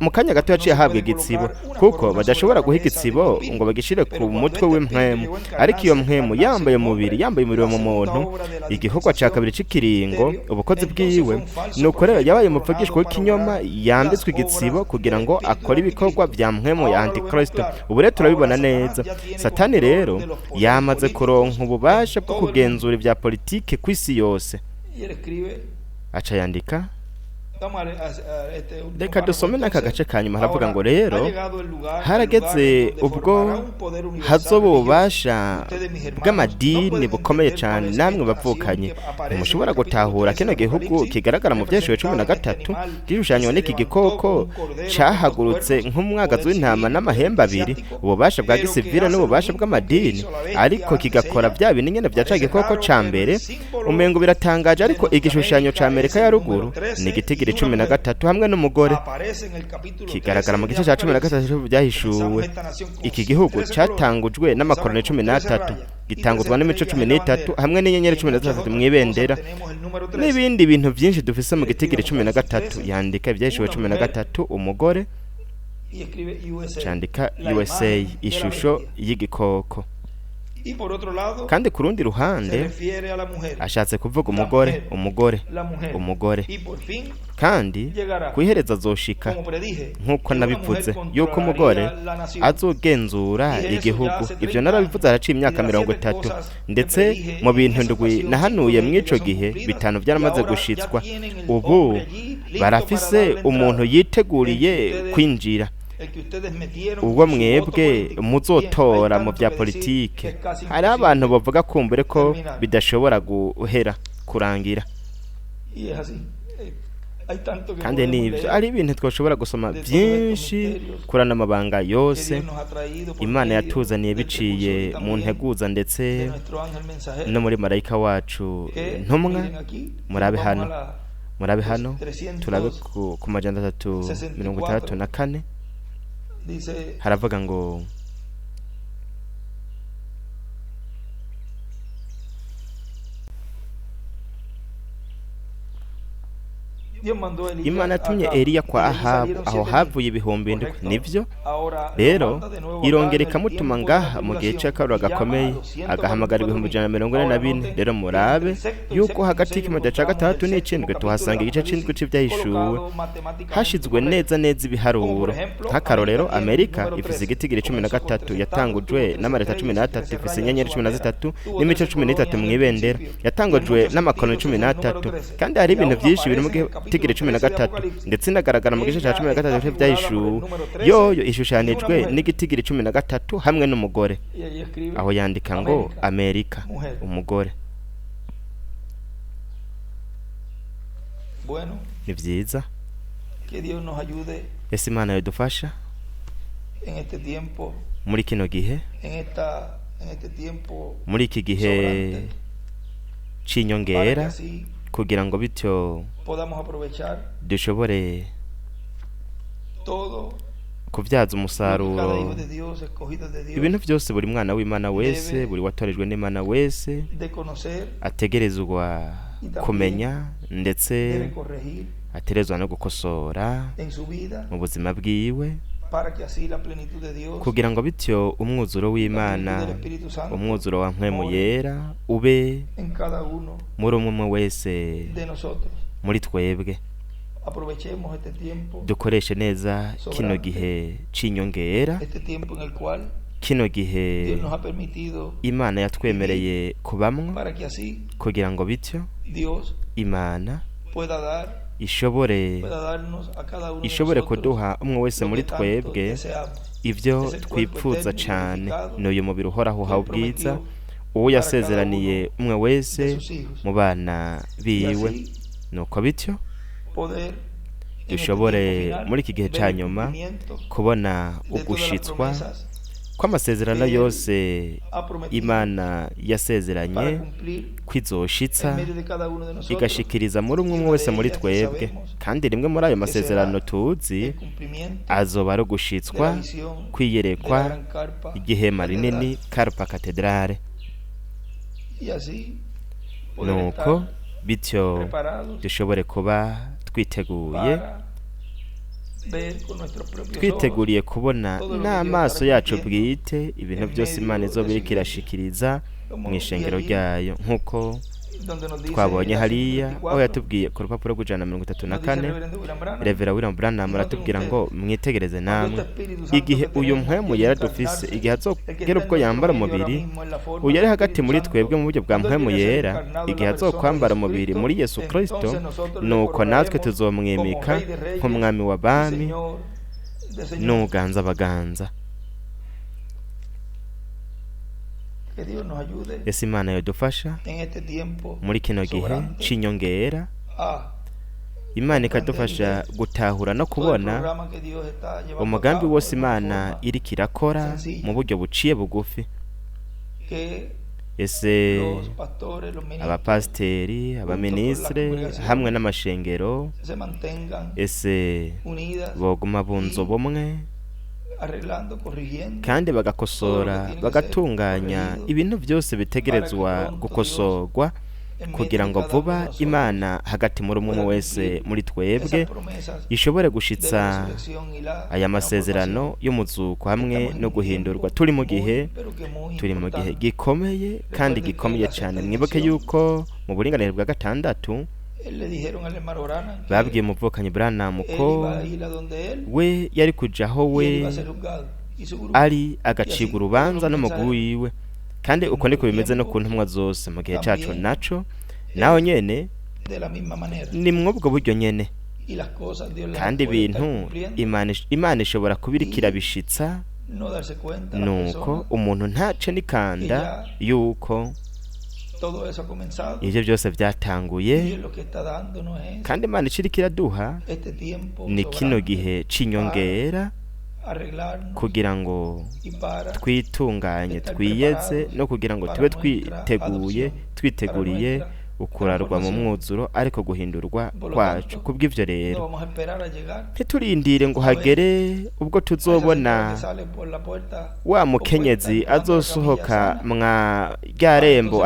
mu kanya gato yaciye ahabwa igitsibo, kuko badashobora guha igitsibo ngo bagishire ku mutwe w'impwemu, ariko iyo mpwemu yambaye umubiri mu muntu, igikorwa ca kabiri c'ikiringo, ubukozi bwiwe. Nuko rero yabaye umupfugishwa w'ikinyoma yambitswe igitsibo kugira ngo akore ibikorwa vya mpwemu ya Antikristo. Ubu rero turabibona neza, Satani rero yamaze kuronka ububasha bwo kugenzura ivya politike kw'isi yose. Aca yandika, reka dusome n'aka gace kanyuma. Haravuga ngo rero harageze ubwo hazoba ububasha bw'amadini bukomeye cyane, namwe bavukanye ntimushobora gutahura kino gihugu kigaragara mu Vyeshuwe 13 gishushanywa n'iki gikoko cahagurutse nk'umwagazi w'intama n'amahembe abiri, ububasha bwa gisivile n'ububasha bw'amadini, ariko kigakora vya bintu nyene vya ca gikoko ca mbere. Umengo biratangaje, ariko igishushanyo ca Amerika ya ruguru ni igiti 13 hamwe n'umugore kigaragara mu gice cya 13 byahishuwe. Iki gihugu cyatangujwe n'amakoroni 13, gitanguzwa n'imico 13 hamwe n'inyenyeri 13 mu ibendera, n'ibindi bintu byinshi dufise mu gitigiri 13. Yandika Ivyeshuwe 13 umugore, cyandika USA ishusho y'igikoko. Kandi ku rundi ruhande ashatse kuvuga umugore. Kandi kwihereza azoshika nk'uko nabivuze yuko umugore azogenzura igihugu. Ivyo narabivuze haraciye imyaka 30, ndetse mu bintu ndwi nahanuye mw'ico gihe 5 byaramaze gushitswa. Ubu barafise umuntu yiteguriye kwinjira, ubwo mwebwe muzotora mu vya politike. Hari abantu bavuga kumbure ko bidashobora guhera kurangira, kandi nivyo ari ibintu twashobora gusoma byinshi kurana amabanga yose Imana yatuzaniye biciye mu nteguza ndetse no muri marayika wacu ntumwa. Murabe hano turabe ku majana 364 haravuga ngo Imana yatumye Eliya kwa Ahabu, aho havuye ibihumbi indwi. Nivyo rero irongera ikamutuma ngaha mu gihe c'akarura gakomeye, agahamagara 144. Rero murabe yuko hagati y'ikimajana ca 3 n'icindwi tuhasanga igice c'indwi c'ivyahishuwe hashizwe neza ibiharuro. Nk'akarorero, Amerika ifise igitigiri 13, yatangujwe n'amareta 13, ifise inyenyeri 13 n'imico 13 mu ibendera, yatangujwe n'amakoloni 13. kandi hari ibintu vyinshi biri mu tigiri 13, ndetse inagaragara mu gice ca 13 c'ivyahishuwe. Yoyo ishushanijwe n'igitigiri 13 hamwe n'umugore. Aho yandika ngo Amerika, umugore. Ni vyiza ese Imana yadufasha muri kino gihe, muri iki gihe c'inyongera, kugira ngo bityo dushobore kuvyaza umusaruro ibintu vyose buri mwana w'Imana wese, buri watorejwe n'Imana wese ategerezwa kumenya, ndetse aterezwa no gukosora mu buzima bwiwe, kugira ngo bityo umwuzuro w'Imana, umwuzuro wa mpwemu yera ube muri umwe wese muri twebwe. Dukoreshe neza kino gihe c'inyongera, kino gihe Imana yatwemereye kubamwo, kugira ngo bityo Imana ishobore kuduha umwe wese muri twebwe ivyo twipfuza cane, n'uyu mubiri uhoraho ubwiza uwo yasezeraniye umwe wese mu bana biwe. Nuko bityo dushobore muri iki gihe ca nyuma kubona ugushitswa ko amasezerano yose imana yasezeranye kwizoshitsa igashikiriza muri umwe wese muri twebwe, kandi rimwe muri ayo masezerano tuzi azoba ari ugushitswa kwiyerekwa igihema rinini Carpa Cathedrale. Nuko bityo dushobore kuba twiteguriye kubona n'amaso yacu bwite ibintu byose Imana izoba iriko irashikiriza mu ishengero ryayo, nk'uko twabonye hariya aho yatubwiye ku rupapuro rw'134 Revera William Branham aratubwira ngo mwitegereze namwe igihe uyu mpwemu yera dufise, igihe azogera ubwo yambara umubiri uyu ari hagati muri twebwe mu buryo bwa mpwemu yera, igihe azokwambara umubiri muri Yesu Kristo, nuko natwe tuzomwimika nk'umwami w'abami n'uganza abaganza. Ese Imana yodufasha muri kino gihe c'inyongera, Imana ikadufasha gutahura no kubona umugambi wose Imana iriko irakora mu buryo buciye bugufi. Ese abapasiteri, abaministre hamwe n'amashengero ese boguma bunze ubumwe kandi bagakosora bagatunganya ibintu byose bitegerezwa gukosorwa kugira ngo vuba Imana hagati muri umwe wese muri twebwe ishobore gushitsa aya masezerano y'umuzuko hamwe no guhindurwa. Turi mu gihe gikomeye kandi gikomeye cyane. Mwibuke yuko mu buringanire bwa gatandatu babwiye umuvukanyi Branham ko we yari kujaho we ari agacibwa urubanza n'umugwi wiwe, kandi uko niko bimeze no ku ntumwa zose mu gihe cacu naco naho nyene ni mwubwo buryo nyene, kandi ibintu Imana ishobora kubirikira bishitsa, nuko umuntu ntace nikanda yuko ivyo byose byatanguye, kandi Imana iciriko iraduha ni kino gihe c'inyongera kugira ngo twitunganye twiyeze no kugira ngo tube twiteguriye ukurarwa mu mwuzuro ariko guhindurwa kwacu. Kubw'ivyo rero ntiturindire ngo hagere ubwo tuzobona wa mukenyezi azosohoka mwa ryarembo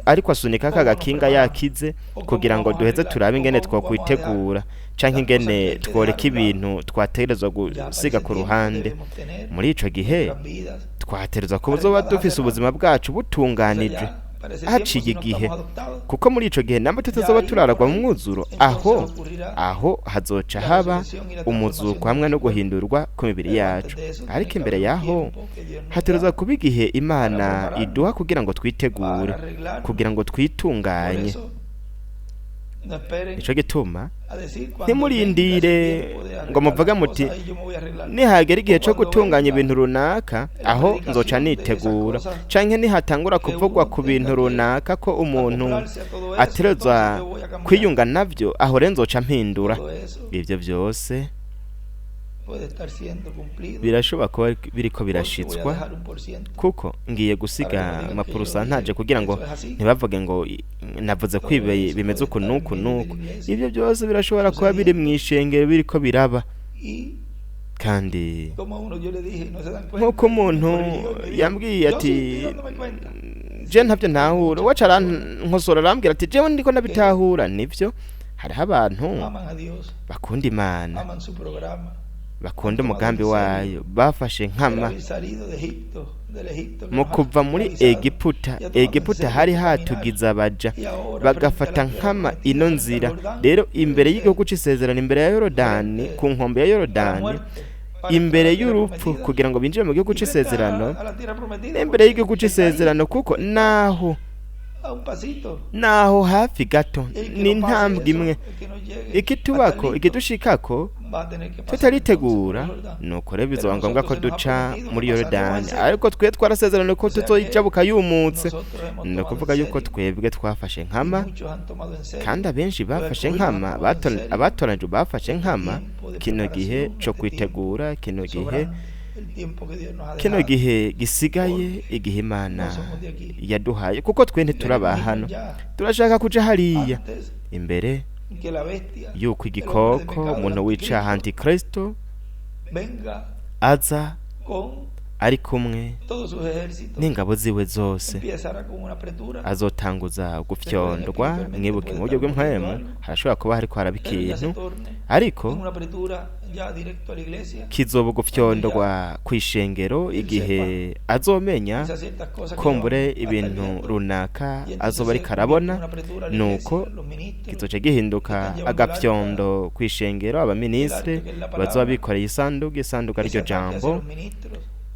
ariko asunika kagakinga yakize kugira ngo duheze turabe ingene twokwitegura canke ingene tworeka ibintu twategerezwa gusiga ku ruhande. Muri ico gihe twategerezwa kuzoba dufise ubuzima bwacu butunganije haciye igihe, kuko muri ico gihe namba tutazoba turaragwa mu mwuzuro, aho hazoca haba umuzuko hamwe no guhindurwa ku mibiri yacu. Ariko imbere yaho hategerezwa kuba igihe Imana iduha kugira ngo twitegure, kugira ngo twitunganye. Nico gituma ntimurindire ngo muvuga muti nihagera igihe cyo gutunganya ibintu runaka aho nzoca nitegura, canke nihatangura kuvugwa ku bintu runaka ko umuntu aterezwa kwiyunga navyo aho rero nzoca mpindura. Ivyo byose birashobora kuba biriko birashitswa, kuko ngiye gusiga amapurusantaje kugira ngo ntibavuge ngo navuze kwibeye bimeze uku nuku nuku. Ivyo byose birashobora kuba biri mw'ishengero biriko biraba, kandi nk'uko umuntu yambwiye ati je ntavyo ntahura, waca arankosora arambwira ati jewe ndiko nabitahura. Nivyo hariho abantu bakunda Imana, bakunda umugambi wayo, bafashe nkama mu kuva muri Egiputa hari hatugiza abaja, bagafata nkama ino nzira. Rero imbere y'igihugu c'isezerano, imbere ya Yorodani, ku nkombe ya Yorodani, imbere y'urupfu kugira ngo binjire mu gihugu c'isezerano, imbere y'igihugu c'isezerano, kuko naho hafi gato ni intambwe imwe. Ikitubako ikidushikako tutaritegura, nuko rero bizoba ngombwa ko duca muri Yorodani, ariko twe twarasezerano ko tuzoyijabuka yumutse. Ni ukuvuga yuko twebwe twafashe nkama, kandi abenshi bafashe nkama, abatoranije bafashe nkama kino gihe co kwitegura, kino gihe kino gihe gisigaye, igihe Imana yaduhaye, kuko twe ntituraba hano, turashaka kuja hariya imbere yuko igikoko, umuntu w'icaha Antikristo aza ari kumwe n'ingabo ziwe zose, azotanguza gufyondwa. Mwibuke mu buryo bw'impwemu harashobora kuba hariko haraba ikintu, ariko kizoba gufyondwa kw'ishengero igihe azomenya kumbure ibintu runaka azoba ariko arabona, nuko kizoca gihinduka agafyondo kw'ishengero. Abaministre bazoba bikoreye isanduku ariryo jambo,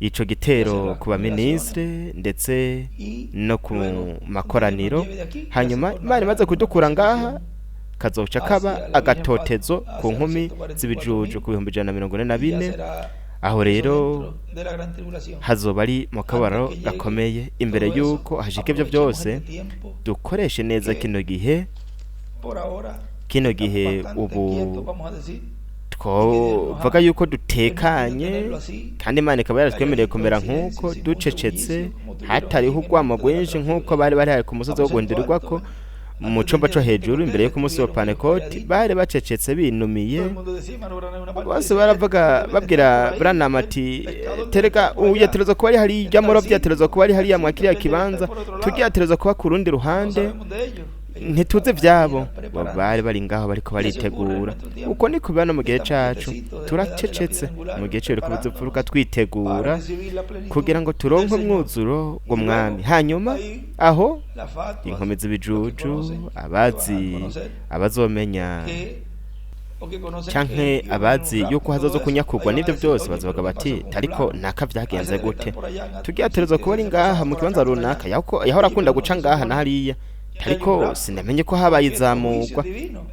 ico gitero ku baministre ndetse no ku makoraniro. Hanyuma Imana imaze kudukura ngaha, kazoca kaba agatotezo ku nkumi z'ibijuju ku 144. Aho rero hazoba ari mu kabaro gakomeye. Imbere yuko hashika ivyo byose, dukoreshe neza kino gihe ubu twovuga yuko dutekanye, kandi Imana ikaba yaratwemereye kumera nk'uko ducecetse, hatariho urwamo rwinshi nk'uko bari hari ku musozi wo guhindurirwako mu cumba co hejuru imbere yo ku munsi wa Pentekoti. Bari bacecetse binumiye, bose baravuga babwira Branham ati, tereka uyaterezo kuba ari hariya murovyi, yaterezo kuba ari hariya mwakiriya kibanza, tugiyaterezo kuba ku rundi ruhande, ntituze vyabo. Bari bari ngaho bariko baritegura. Uko ni kubana mu gihe cacu, turacecetse mu gihe cyo kubizufuruka twitegura kugira ngo turonke umwuzuro w'umwami. Hanyuma aho inkome z'ibijuju, abazomenya canke abazi yuko hazozo kunyakugwa n'ivyo byose, bazovuga bati tariko naka vyagenze gute, tugiyaterezo kuba ari ngaha mu kibanza runaka, yahora akunda guca ngaha na hariya, ariko sinamenye ko habaye izamurwa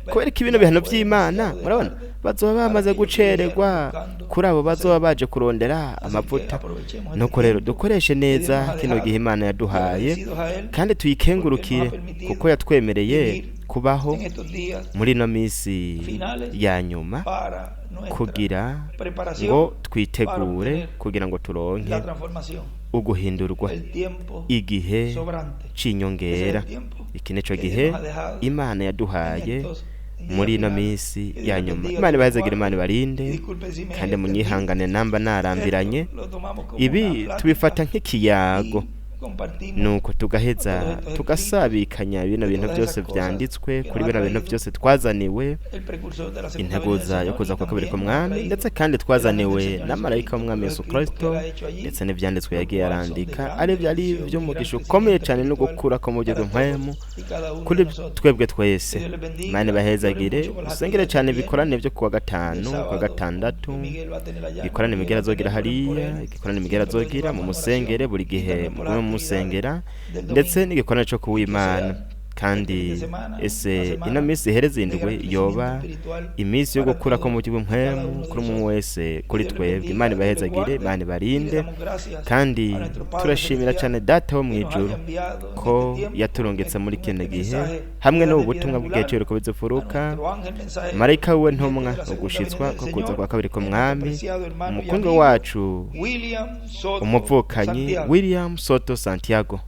kubera ko ibintu bihano vy'Imana. Murabona, bazoba bamaze gucererwa kuri abo bazoba baje kurondera amavuta. Nuko rero dukoreshe neza kino gihe Imana yaduhaye, kandi tuyikengurukire kuko yatwemereye kubaho muri no misi ya nyuma, kugira ngo twitegure, kugira ngo turonke uguhindurwa igihe c'inyongera. Iki nico gihe Imana yaduhaye muri ino misi ya nyuma. Imana ibahezagira, Imana ibarinde, kandi munyihangane namba narambiranye. Ibi tubifata nk'ikiyago, nuko tugaheza tugasabikanya bino bintu byose vyanditswe kuri bino bintu byose twazaniwe integuza yo kuza kwa kabiri k'umwami, ndetse kandi twazaniwe na marayika w'umwami Yesu Kristo, ndetse n'ivyanditswe yagiye arandika ari byo umugisha ukomeye cyane no gukura ko mu buryo bw'impwemu kuri twebwe twese. Imana ibahezagire, usengere cyane bikorane byo kuwa gatanu, kuwa gatandatu, bikorane Migera azogira hariya, igikorane Migera azogira mu musengere buri gihe mu musengera, ndetse n'igikorane cyo kuw'Imana. Kandi ese ino minsi ihereze indwi yoba iminsi yo gukura ko mu buryo bw'impwemu kuri umwe wese kuri twebwe. Imana ibahezagire, Imana ibarinde, kandi turashimira cyane Data wo mu ijuru ko yaturungitse muri kino gihe hamwe n'ubu butumwa bw'igihe cy'uruko bizufuruka. Marayika we ntumwa ugushitswa ko kuza kwa kabiri k'umwami, umukungu wacu umuvukanyi William Soto Santiago.